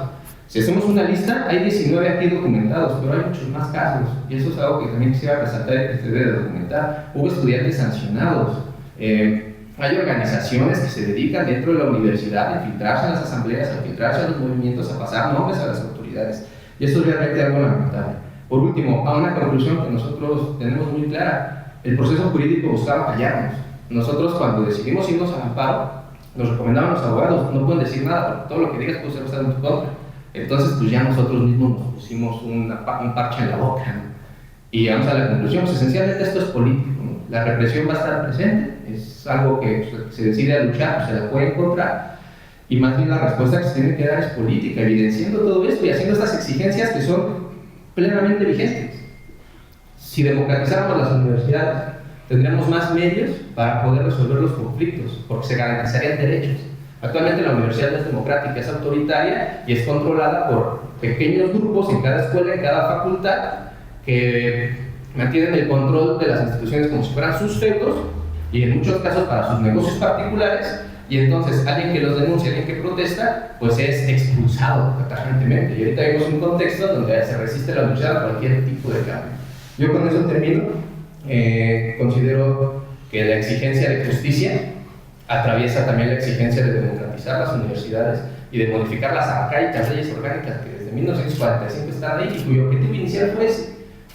Si hacemos una lista, hay 19 aquí documentados, pero hay muchos más casos. Y eso es algo que también quisiera resaltar y que se debe documentar. Hubo estudiantes sancionados. Hay organizaciones que se dedican dentro de la universidad a infiltrarse en las asambleas, a infiltrarse en los movimientos, a pasar nombres a las autoridades. Y eso es realmente algo lamentable. Por último, a una conclusión que nosotros tenemos muy clara. El proceso jurídico buscaba callarnos. Nosotros, cuando decidimos irnos al amparo, nos recomendaban los abogados, no pueden decir nada, porque todo lo que digas puede ser usado en tu contra. Entonces, pues ya nosotros mismos nos pusimos un parche en la boca, ¿no? Y llegamos a la conclusión, pues esencialmente esto es político, ¿no? La represión va a estar presente, es algo que pues, se decide a luchar, pues, se la puede encontrar, y más bien la respuesta que se tiene que dar es política, evidenciando todo esto y haciendo estas exigencias que son plenamente vigentes. Si democratizáramos las universidades, tendríamos más medios para poder resolver los conflictos, porque se garantizarían derechos. Actualmente la universidad no es democrática, es autoritaria y es controlada por pequeños grupos en cada escuela, en cada facultad, que mantienen el control de las instituciones como si fueran sus feudos y en muchos casos para sus negocios particulares. Y entonces alguien que los denuncia, alguien que protesta, pues es expulsado tajantemente. Y ahorita vemos un contexto donde se resiste la universidad a cualquier tipo de cambio. Yo con eso termino. Considero que la exigencia de justicia atraviesa también la exigencia de democratizar las universidades y de modificar las arcaicas leyes orgánicas que desde 1945 están ahí y cuyo objetivo inicial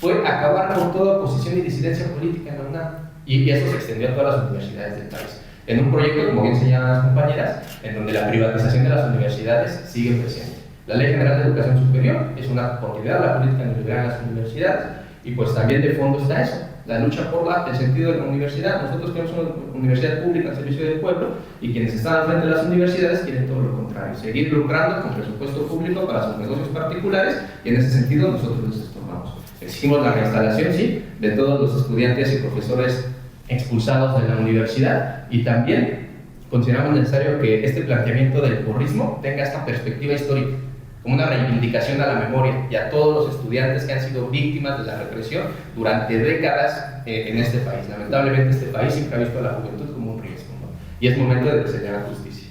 fue acabar con toda oposición y disidencia política en la UNAM. Y eso se extendió a todas las universidades del país. En un proyecto, como bien señalan las compañeras, en donde la privatización de las universidades sigue presente. La Ley General de Educación Superior es una continuidad de la política neoliberal en las universidades. Y pues también de fondo está eso, la lucha por el sentido de la universidad. Nosotros tenemos una universidad pública al servicio del pueblo y quienes están al frente de las universidades quieren todo lo contrario, seguir lucrando con presupuesto público para sus negocios particulares y en ese sentido nosotros les estorbamos. Exigimos la reinstalación, sí, de todos los estudiantes y profesores expulsados de la universidad y también consideramos necesario que este planteamiento del porrismo tenga esta perspectiva histórica, como una reivindicación a la memoria y a todos los estudiantes que han sido víctimas de la represión durante décadas en este país. Lamentablemente este país siempre ha visto a la juventud como un riesgo, ¿no? Y es momento de diseñar justicia.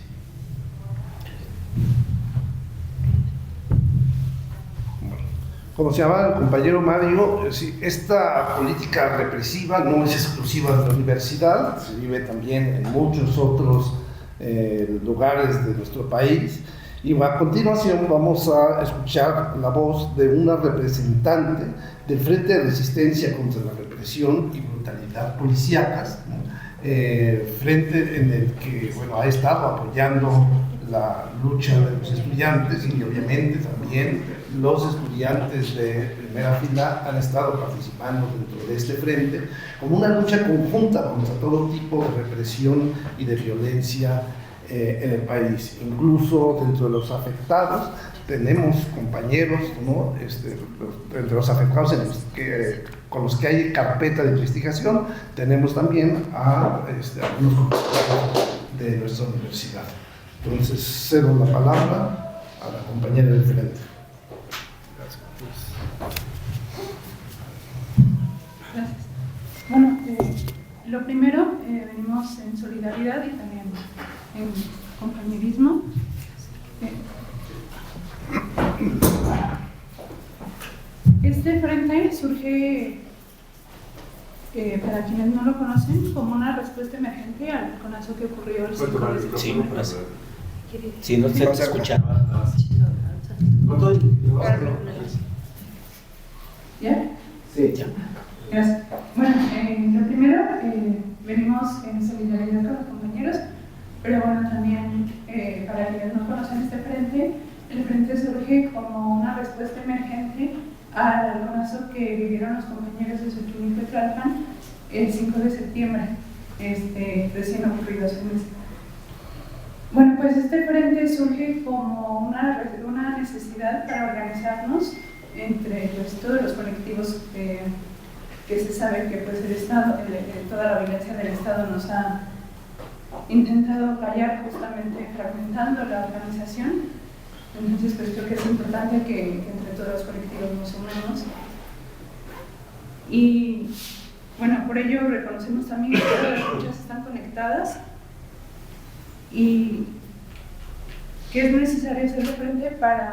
Como se llamaba el compañero Mario, esta política represiva no es exclusiva de la universidad, se vive también en muchos otros lugares de nuestro país. Y a continuación vamos a escuchar la voz de una representante del Frente de Resistencia contra la Represión y Brutalidad Policíacas, ¿no? Frente en el que ha estado apoyando la lucha de los estudiantes y obviamente también los estudiantes de primera fila han estado participando dentro de este frente como una lucha conjunta contra todo tipo de represión y de violencia en el país. Incluso dentro de los afectados tenemos compañeros, ¿no? Entre los afectados con los que hay carpeta de investigación, tenemos también a algunos compañeros de nuestra universidad. Entonces cedo la palabra a la compañera del frente. Gracias. Bueno, lo primero, venimos en solidaridad y también en compañerismo. Este frente surge para quienes no lo conocen, como una respuesta emergente al conazo que ocurrió el 5 de septiembre. Si no se escucha. ¿Ya? Sí, ya. Gracias. Bueno, lo primero, venimos en solidaridad con los compañeros, pero bueno, también para quienes no conocen este frente, el frente surge como una respuesta emergente al halconazo que vivieron los compañeros de Xochimilco y Tlalpan el 5 de septiembre, recién ocurrido hace un mes. Bueno, pues este frente surge como una necesidad para organizarnos entre pues, todos los colectivos que se sabe que pues, el Estado, toda la violencia del Estado nos ha intentado callar, justamente fragmentando la organización. Entonces, pues creo que es importante que entre todos los colectivos nos unamos. Y bueno, por ello reconocemos también que todas las luchas están conectadas y que es necesario hacerle frente para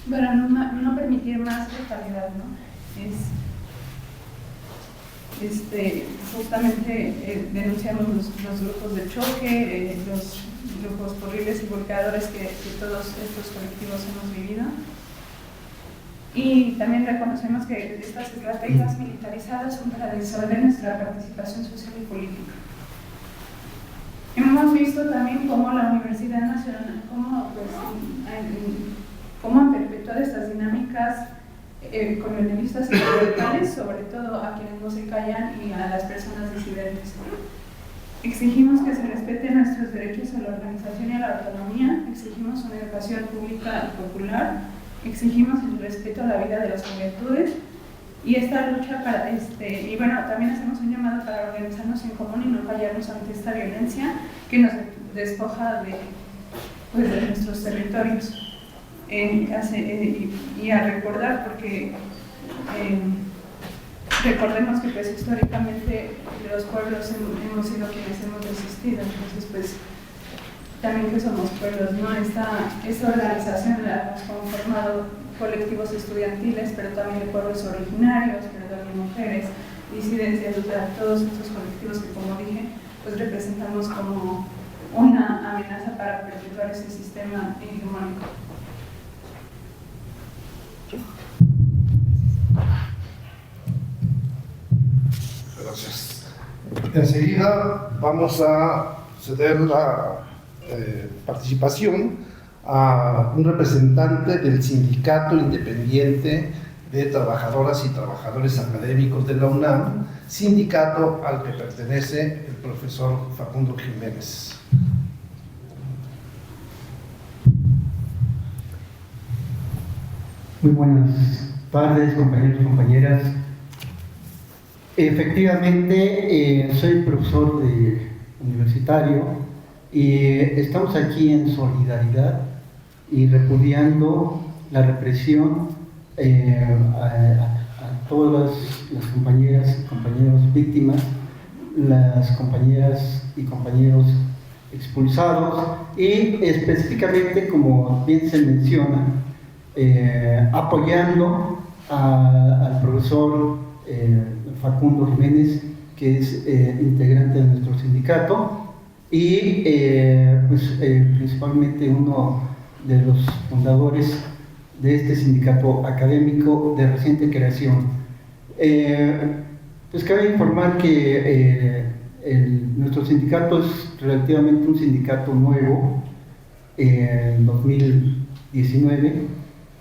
no permitir más brutalidad, ¿no? Justamente denunciamos los grupos de choque, los grupos horribles y volcadores que todos estos colectivos hemos vivido. Y también reconocemos que estas estrategias militarizadas son para disolver nuestra participación social y política. Hemos visto también cómo la Universidad Nacional, cómo han perpetuado estas dinámicas colonialistas y radicales, sobre todo a quienes no se callan y a las personas disidentes. Exigimos que se respeten nuestros derechos a la organización y a la autonomía, exigimos una educación pública y popular, exigimos el respeto a la vida de las juventudes y esta lucha para y bueno, también hacemos un llamado para organizarnos en común y no callarnos ante esta violencia que nos despoja de nuestros territorios. Y a recordar, porque recordemos que pues históricamente los pueblos hemos sido quienes hemos resistido, entonces pues también que somos pueblos, ¿no? Esta organización la hemos conformado colectivos estudiantiles, pero también de pueblos originarios, pero también mujeres, disidencias, todos estos colectivos que, como dije, pues representamos como una amenaza para perpetuar ese sistema hegemónico. Gracias. Enseguida vamos a ceder la participación a un representante del Sindicato Independiente de Trabajadoras y Trabajadores Académicos de la UNAM, sindicato al que pertenece el profesor Facundo Jiménez. Muy buenas tardes, compañeros y compañeras. Efectivamente, soy profesor universitario y estamos aquí en solidaridad y repudiando la represión a todas las compañeras y compañeros víctimas, las compañeras y compañeros expulsados y específicamente, como bien se menciona, apoyando al profesor Facundo Jiménez, que es integrante de nuestro sindicato y principalmente uno de los fundadores de este sindicato académico de reciente creación. Pues cabe informar que nuestro sindicato es relativamente un sindicato nuevo. En 2019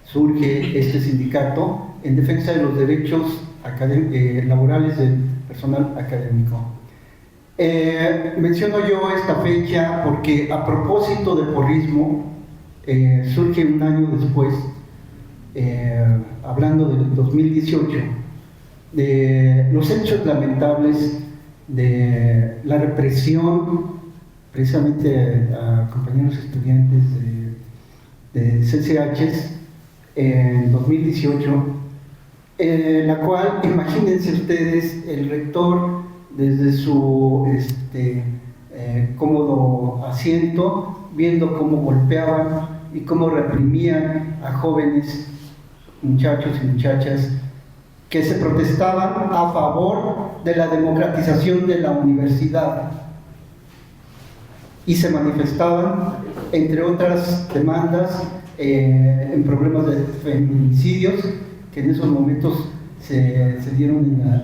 surge este sindicato en defensa de los derechos laborales del personal académico. Menciono yo esta fecha porque, a propósito de porrismo, surge un año después, hablando del 2018, de los hechos lamentables de la represión precisamente a compañeros estudiantes de CCHs en 2018, la cual, imagínense ustedes, el rector desde su cómodo asiento, viendo cómo golpeaban y cómo reprimían a jóvenes, muchachos y muchachas que se protestaban a favor de la democratización de la universidad y se manifestaban, entre otras demandas, en problemas de feminicidios que en esos momentos se dieron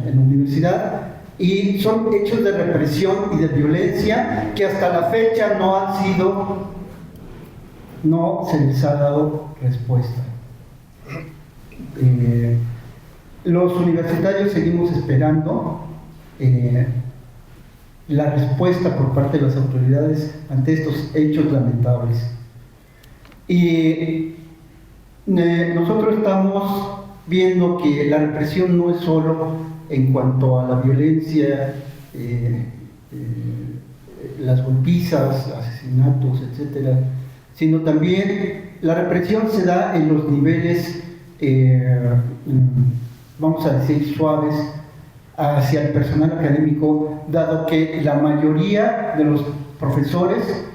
en la universidad, y son hechos de represión y de violencia que hasta la fecha no se les ha dado respuesta. Los universitarios seguimos esperando la respuesta por parte de las autoridades ante estos hechos lamentables. Y nosotros estamos viendo que la represión no es solo en cuanto a la violencia, las golpizas, asesinatos, etcétera, sino también la represión se da en los niveles, vamos a decir, suaves, hacia el personal académico, dado que la mayoría de los profesores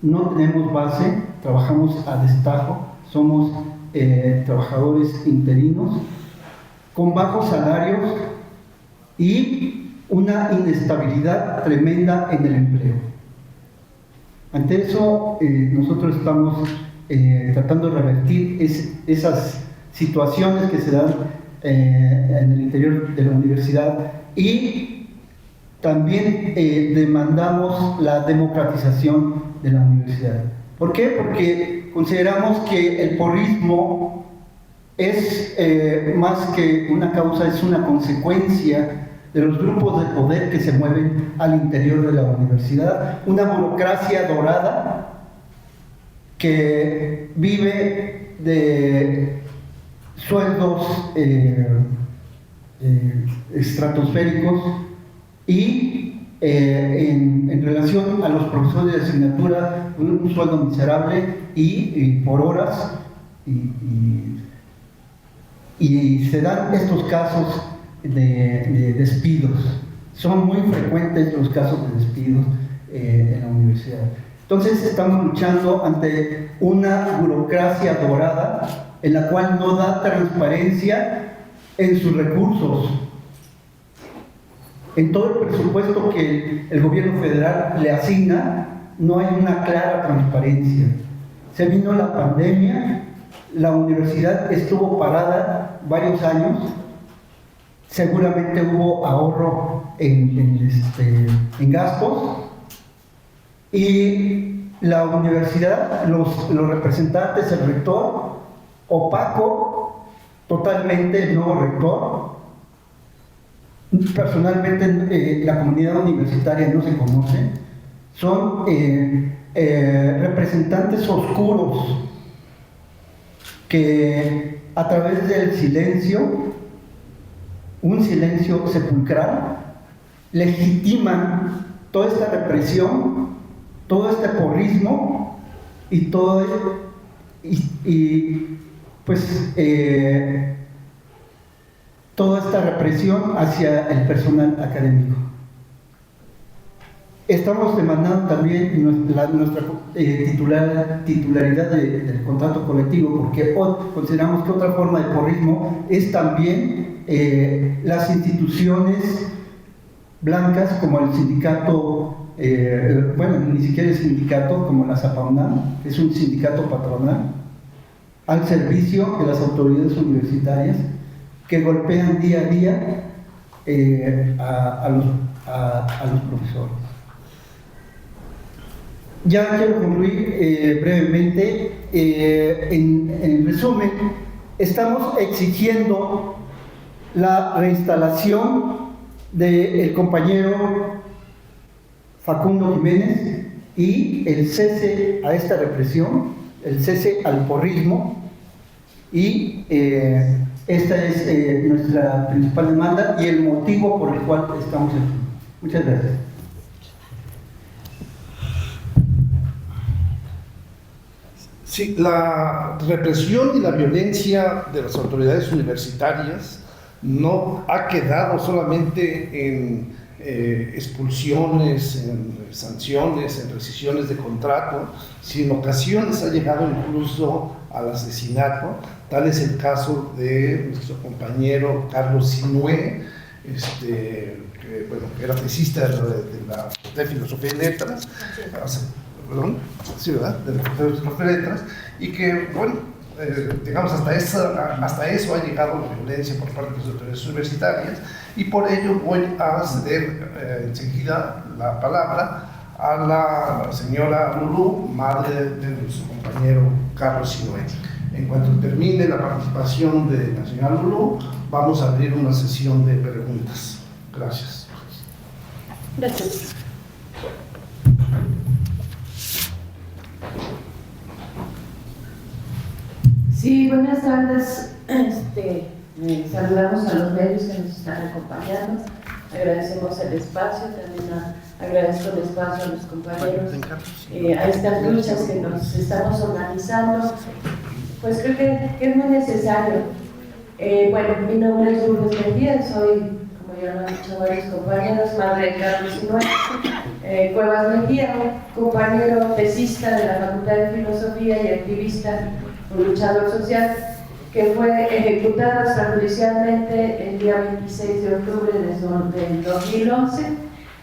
no tenemos base, trabajamos a destajo, somos trabajadores interinos, con bajos salarios y una inestabilidad tremenda en el empleo. Ante eso, nosotros estamos tratando de revertir esas situaciones que se dan en el interior de la universidad, y también demandamos la democratización de la universidad. ¿Por qué? Porque consideramos que el porrismo es más que una causa, es una consecuencia de los grupos de poder que se mueven al interior de la universidad, una burocracia dorada que vive de sueldos estratosféricos y en relación a los profesores de asignatura un sueldo miserable y por horas, y se dan estos casos de despidos. Son muy frecuentes los casos de despidos en la universidad. Entonces estamos luchando ante una burocracia dorada en la cual no da transparencia en sus recursos. En todo el presupuesto que el gobierno federal le asigna, no hay una clara transparencia. Se vino la pandemia, la universidad estuvo parada varios años, seguramente hubo ahorro en gastos, y la universidad, los representantes, el rector, opaco totalmente el nuevo rector. Personalmente la comunidad universitaria no se conoce, son representantes oscuros que a través del silencio, un silencio sepulcral, legitiman toda esta represión, todo este porrismo y todo toda esta represión hacia el personal académico. Estamos demandando también nuestra titularidad del contrato colectivo, porque consideramos que otra forma de porrismo es también las instituciones blancas, como el sindicato, ni siquiera es sindicato, como la ZAPAUNAM, que es un sindicato patronal, al servicio de las autoridades universitarias, que golpean día a día a los profesores. Ya quiero concluir brevemente. En resumen, estamos exigiendo la reinstalación del compañero Facundo Jiménez y el cese a esta represión, el cese al porrismo, y esta es nuestra principal demanda y el motivo por el cual estamos aquí. Muchas gracias. Sí, la represión y la violencia de las autoridades universitarias no ha quedado solamente en expulsiones, en sanciones, en rescisiones de contrato, sino en ocasiones ha llegado incluso al asesinato. Tal es el caso de nuestro compañero Carlos Sinué, que era tesista de la Facultad de Filosofía y Letras, perdón, sí, ¿verdad? De la Facultad de Filosofía y Letras, y que, bueno, digamos, hasta eso ha llegado la violencia por parte de las autoridades universitarias, y por ello voy a ceder enseguida la palabra a la señora Lulú, madre de nuestro compañero Carlos Sinué. En cuanto termine la participación de la señora Lulú, vamos a abrir una sesión de preguntas. Gracias. Gracias. Sí, buenas tardes. Saludamos a los medios que nos están acompañando. Agradecemos el espacio, también agradezco el espacio a los compañeros a estas luchas que nos estamos organizando. Pues creo que es muy necesario. Bueno, mi nombre es Lourdes Mejía, soy, como ya lo han dicho varios compañeros, madre de Carlos Sinué Cuevas Mejía, compañero tesista de la Facultad de Filosofía y activista, un luchador social, que fue ejecutado extrajudicialmente el día 26 de octubre del 2011.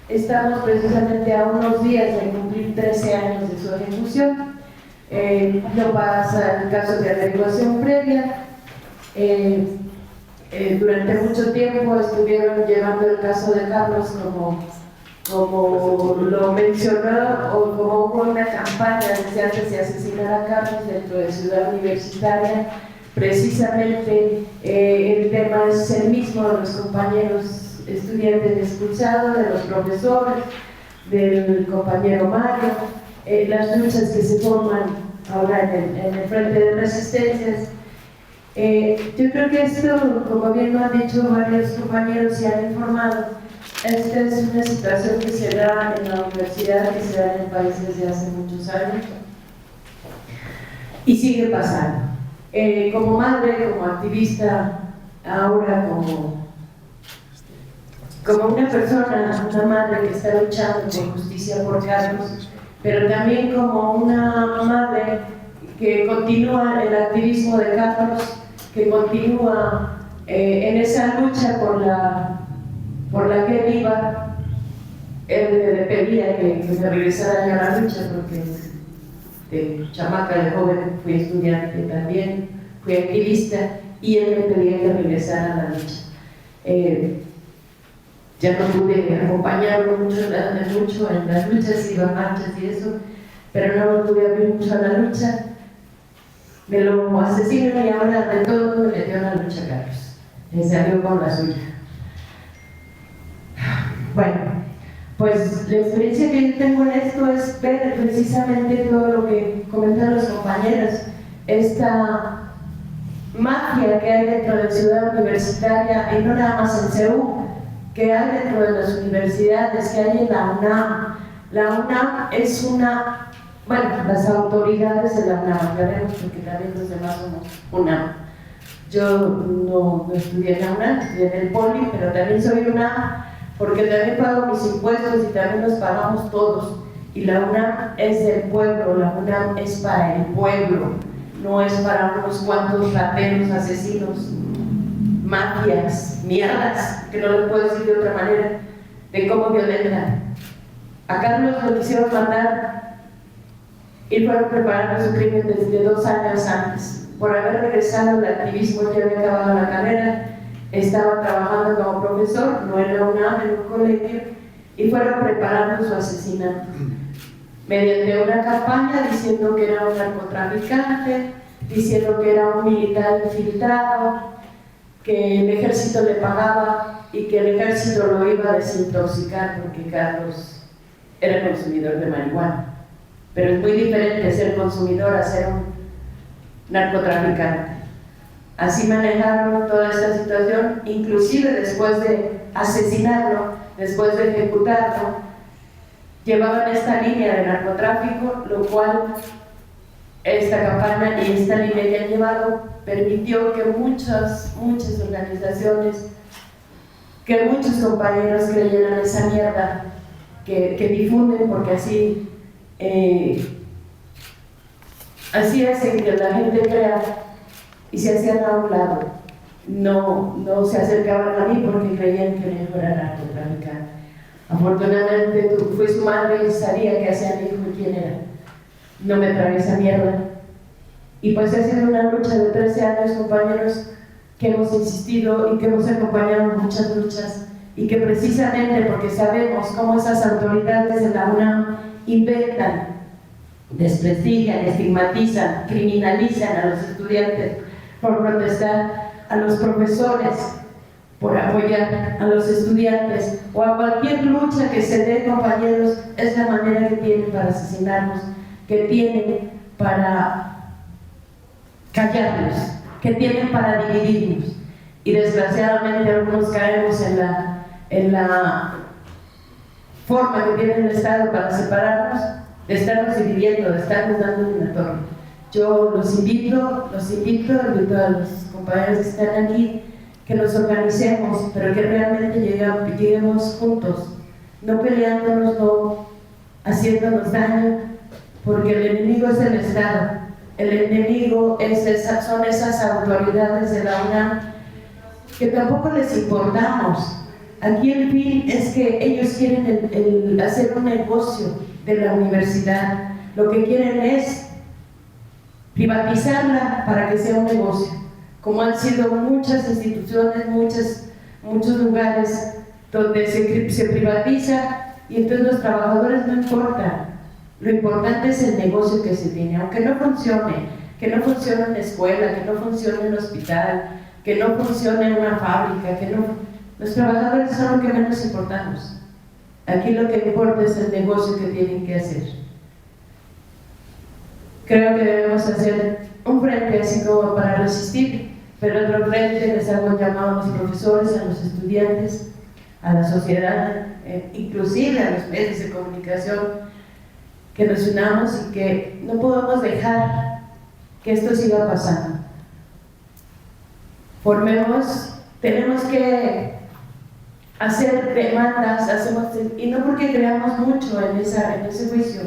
Estamos precisamente a unos días de cumplir 13 años de su ejecución. No pasa el caso de averiguación previa. Durante mucho tiempo estuvieron llevando el caso de Carlos como lo mencionó, o como hubo una campaña desde antes de asesinar a Carlos dentro de Ciudad Universitaria. Precisamente el tema es el mismo de los compañeros estudiantes expulsados, de los profesores, del compañero Mario, las luchas que se forman ahora en el frente de resistencias. Yo creo que esto, como bien lo han dicho varios compañeros y han informado, esta es una situación que se da en la universidad, que se da en el país desde hace muchos años y sigue pasando. Como madre, como activista, ahora como una persona, una madre que está luchando por justicia por Carlos, pero también como una madre que continúa el activismo de Carlos, que continúa en esa lucha por la que él iba. Él le pedía que me regresara a la lucha porque de chamaca, de joven, fui estudiante también, fui activista, y él me pedía que regresara a la lucha. Ya no pude acompañarlo mucho en las luchas, iba a marchas y eso, pero no lo pude abrir mucho a la lucha. Me lo asesinan y ahora de todo me metió en la lucha Carlos. Me salió con la suya. Bueno, pues la experiencia que yo tengo en esto es ver precisamente todo lo que comentan los compañeros, esta mafia que hay dentro de Ciudad Universitaria, y no nada más en CEU, que hay dentro de las universidades, que hay en la UNAM. La UNAM es una, bueno, las autoridades de la UNAM, aclaremos, porque también los demás somos UNAM. Yo no estudié en la UNAM, estudié en el Poli, pero también soy UNAM, porque también pago mis impuestos y también los pagamos todos. Y la UNAM es del pueblo, la UNAM es para el pueblo, no es para unos cuantos rateros, asesinos, mafias, mierdas, que no lo puedo decir de otra manera, de cómo violentan. A Carlos lo quisieron matar y fueron preparando su crimen desde 2 años antes. Por haber regresado al activismo, ya había acabado la carrera, estaba trabajando como profesor, no en la UNAM, en un colegio, y fueron preparando su asesinato. Mediante una campaña diciendo que era un narcotraficante, diciendo que era un militar infiltrado, que el ejército le pagaba y que el ejército lo iba a desintoxicar porque Carlos era consumidor de marihuana. Pero es muy diferente ser consumidor a ser un narcotraficante. Así manejaron toda esta situación, inclusive después de asesinarlo, después de ejecutarlo, llevaban esta línea de narcotráfico, lo cual esta campaña y esta línea que han llevado permitió que muchas organizaciones, que muchos compañeros creyeran esa mierda que difunden, porque así así hacen que la gente crea y se hacían a un lado. No se acercaban a mí porque creían que mi hijo era narcotraficante. Afortunadamente fue su madre y sabía que hacía mi hijo y quién era. No me tragué esa mierda. Y pues ha sido una lucha de 13 años, compañeros, que hemos insistido y que hemos acompañado en muchas luchas, y que precisamente porque sabemos cómo esas autoridades de la UNAM inventan, desprestigian, estigmatizan, criminalizan a los estudiantes por protestar, a los profesores por apoyar a los estudiantes, o a cualquier lucha que se dé, compañeros, es la manera que tienen para asesinarnos, que tienen para callarnos, que tienen para dividirnos. Y desgraciadamente algunos caemos en la forma que tiene el Estado para separarnos, de estarnos dividiendo, de estarnos dando una torre. Yo los invito a los compañeros que están aquí, que nos organicemos, pero que realmente lleguemos juntos, no peleándonos, no haciéndonos daño, porque el enemigo es el Estado, el enemigo son esas autoridades de la UNAM que tampoco les importamos. Aquí el fin es que ellos quieren hacer un negocio de la universidad. Lo que quieren es privatizarla para que sea un negocio, como han sido muchas instituciones, muchos lugares donde se privatiza, y entonces los trabajadores no importan. Lo importante es el negocio que se tiene, aunque no funcione, que no funcione una escuela, que no funcione un hospital, que no funcione una fábrica, los trabajadores son lo que menos importamos. Aquí lo que importa es el negocio que tienen que hacer. Creo que debemos hacer un frente así como para resistir, pero otro frente les hago llamado a los profesores, a los estudiantes, a la sociedad, inclusive a los medios de comunicación, que nos unamos y que no podemos dejar que esto siga pasando. Tenemos que hacer demandas, y no porque creamos mucho en ese juicio,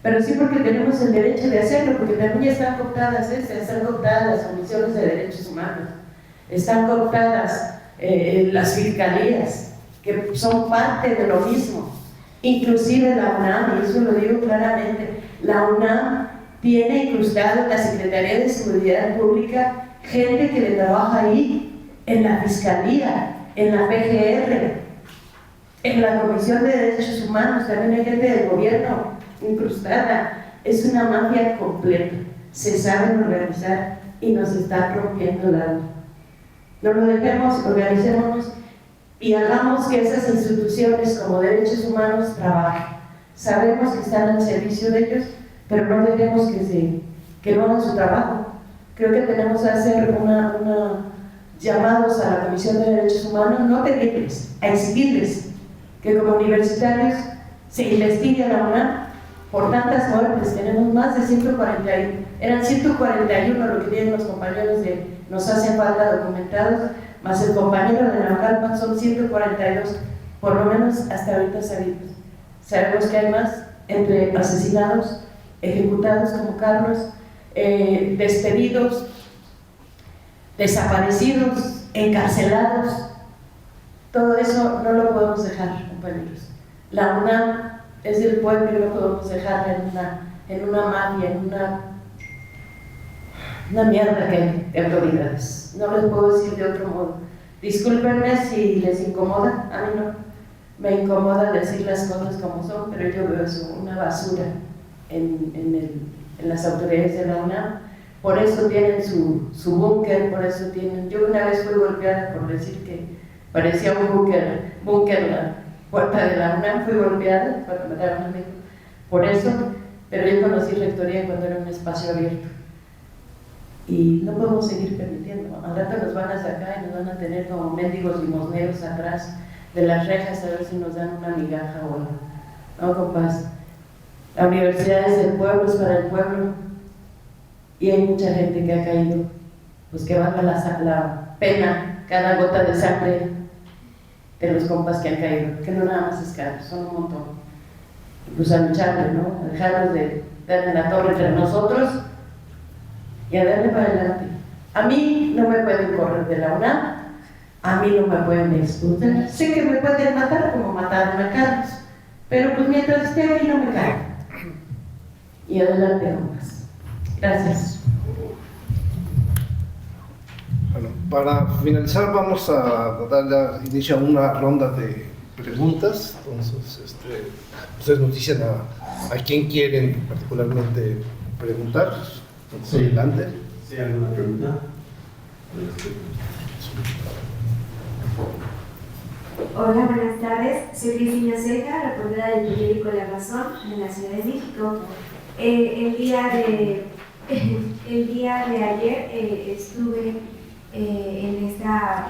pero sí porque tenemos el derecho de hacerlo, porque también ya están cooptadas las comisiones de derechos humanos, están cooptadas las fiscalías, que son parte de lo mismo, inclusive la UNAM, y eso lo digo claramente, la UNAM tiene incrustado en la Secretaría de Seguridad Pública gente que le trabaja ahí, en la Fiscalía, en la PGR, en la Comisión de Derechos Humanos, también hay gente del gobierno incrustada. Es una mafia completa, se saben organizar y nos están rompiendo la vida. No lo dejemos, organicémonos y hagamos que esas instituciones como derechos humanos trabajen. Sabemos que están al servicio de ellos, pero no dejemos que no hagan su trabajo. Creo que tenemos que hacer llamados a la Comisión de Derechos Humanos, no pedirles, a exigirles que como universitarios se investigue a la UNAM por tantas muertes. Tenemos más de 141, eran 141 lo que tienen los compañeros nos hacen falta documentados, más el compañero de Naucalpan son 142, por lo menos hasta ahorita sabidos. Sabemos que hay más, entre asesinados, ejecutados como Carlos, despedidos, desaparecidos, encarcelados. Todo eso no lo podemos dejar, compañeros. La UNAM es del pueblo y no podemos dejarla en una mafia, en una mierda que hay de autoridades. No les puedo decir de otro modo. Discúlpenme si les incomoda, a mí no me incomoda decir las cosas como son, pero yo veo eso, una basura en las autoridades de la UNAM. Por eso tienen su búnker, por eso tienen... Yo una vez fui golpeada por decir que parecía un búnker la puerta de la UNAM, fui golpeada cuando mataron a un amigo. Por eso, pero yo conocí rectoría cuando era un espacio abierto. Y no podemos seguir permitiendo. Al rato nos van a sacar y nos van a tener como mendigos limosneros atrás de las rejas a ver si nos dan una migaja o algo. No, compas. La universidad es del pueblo, es para el pueblo. Y hay mucha gente que ha caído, pues que valga la pena cada gota de sangre de los compas que han caído, que no nada más es caro, son un montón. Pues a lucharle, ¿no? A dejarnos de dar en la torre entre nosotros y a darle para adelante. A mí no me pueden correr de la UNAM, a mí no me pueden expulsar. Sé que me pueden matar como mataron a Carlos, pero pues mientras esté ahí no me caigo. Y adelante nomás. Gracias. Bueno, para finalizar vamos a dar inicio a una ronda de preguntas. Entonces, ustedes nos dicen a quién quieren particularmente preguntar. Sí. Adelante. ¿Sí, alguna pregunta? Hola, buenas tardes. Soy Cristina Ceja, reportera del periódico La Razón en la Ciudad de México. El día de ayer estuve en esta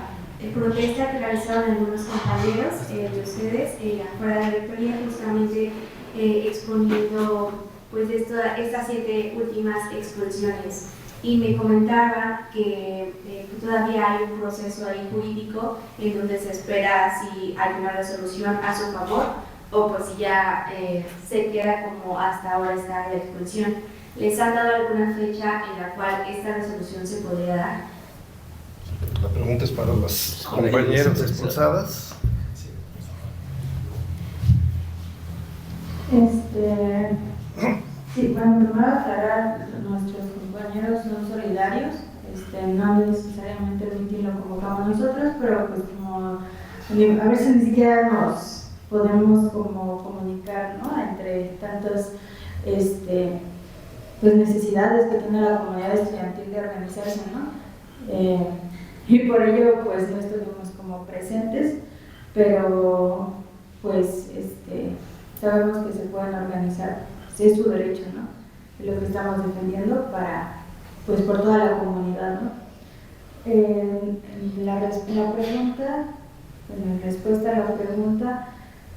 protesta que realizaron algunos compañeros de ustedes afuera de la rectoría, justamente exponiendo pues estas 7 últimas expulsiones. Y me comentaban que todavía hay un proceso ahí jurídico en donde se espera si hay una resolución a su favor o pues si ya se queda como hasta ahora está la expulsión. ¿Les han dado alguna fecha en la cual esta resolución se podría dar? La pregunta es para las compañeras expulsadas. Sí, bueno, primero aclarar, nuestros compañeros son solidarios, no necesariamente el mitin lo convocamos nosotros, pero pues como a veces ni siquiera nos podemos como comunicar, ¿no? Entre tantas pues necesidades que tiene la comunidad estudiantil de organizarse, ¿no? Y por ello pues no estuvimos como presentes, pero pues sabemos que se pueden organizar, es su derecho, ¿no? Es lo que estamos defendiendo para, pues por toda la comunidad, ¿no? La respuesta a la pregunta,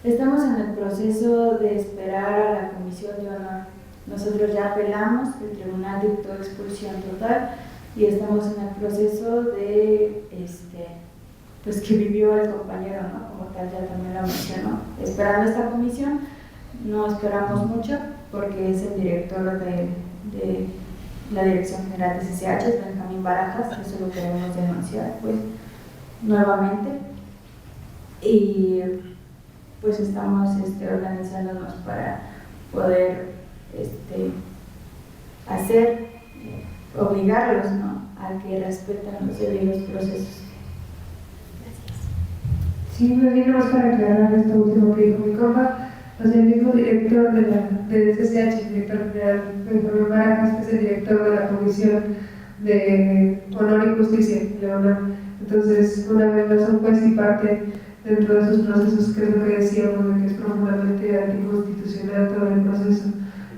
estamos en el proceso de esperar a la comisión de honor. Nosotros ya apelamos, el tribunal dictó expulsión total y estamos en el proceso de, pues que vivió el compañero, ¿no? Como tal, ya también lo mencionó. Esperando esta comisión, no esperamos mucho porque es el director de la Dirección General de CCH, Benjamín Barajas, eso lo queremos denunciar, pues, nuevamente. Y pues estamos organizándonos para poder obligarlos, ¿no?, a que respeten los debidos procesos. Sí, me vino más para aclarar esto último que dijo mi compa. O sea, el mismo director de CCH, el director general Benjamín Barajas, que es el director de la Comisión de Honor y Justicia de la UNAM. Entonces, una vez más, son juez y parte dentro de esos procesos, que es lo que decíamos, de que es profundamente anticonstitucional todo el proceso.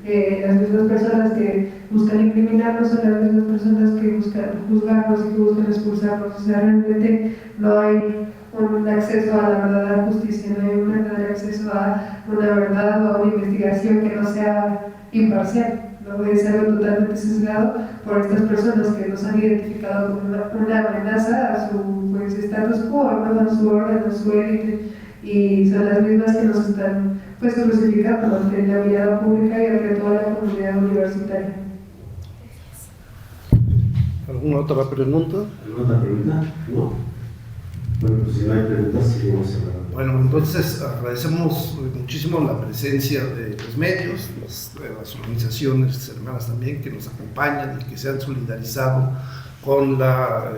Las mismas personas que buscan incriminarnos son las mismas personas que buscan juzgarnos y que buscan expulsarnos. O sea, realmente no hay un acceso a la verdadera justicia, no hay un verdadero acceso a una verdad o a una investigación que no sea imparcial, no es algo totalmente sesgado por estas personas que nos han identificado como una amenaza a su status quo, a su orden, a su élite, y son las mismas que nos están pues crucificando ante la mirada pública y ante toda la comunidad universitaria. ¿Alguna otra pregunta? ¿Alguna otra pregunta? No. Bueno, pues si no hay preguntas, seguimos hablando. Bueno, entonces agradecemos muchísimo la presencia de los medios, de las organizaciones hermanas también que nos acompañan y que se han solidarizado con la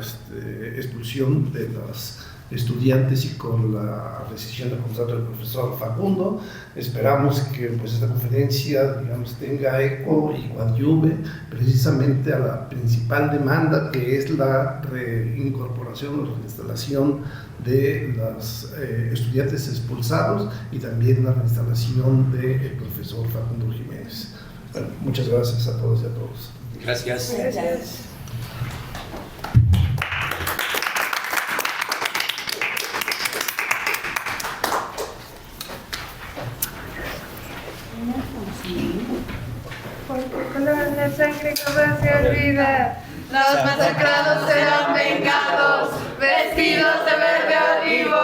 expulsión de las estudiantes y con la decisión de contrato del profesor Facundo. Esperamos que pues, esta conferencia, digamos, tenga eco y coadyuve precisamente a la principal demanda, que es la reincorporación o reinstalación de los estudiantes expulsados y también la reinstalación del profesor Facundo Jiménez. Bueno, muchas gracias a todos y a todos. Gracias. Gracias. Con la sangre jamás se olvida. Los masacrados serán vengados, vestidos de verde olivo,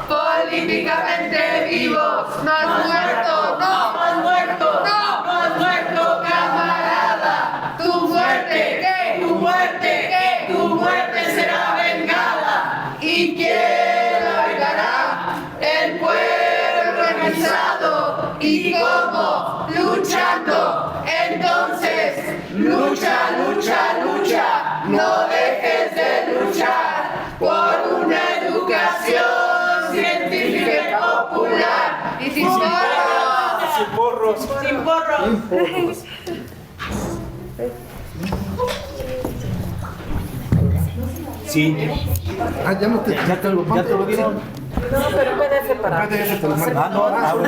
políticamente vivos. No has muerto, no has muerto, no has muerto, camarada. Tu muerte, ¿qué? Tu organizado. ¿Y cómo? Luchando. Entonces, lucha, lucha, lucha. No dejes de luchar por una educación científica y popular. Y sin porros. Sin porros. Sí. Ah, ya no te... Ya te lo dieron. No, pero puede separar. PDF te lo mando. Ah, no,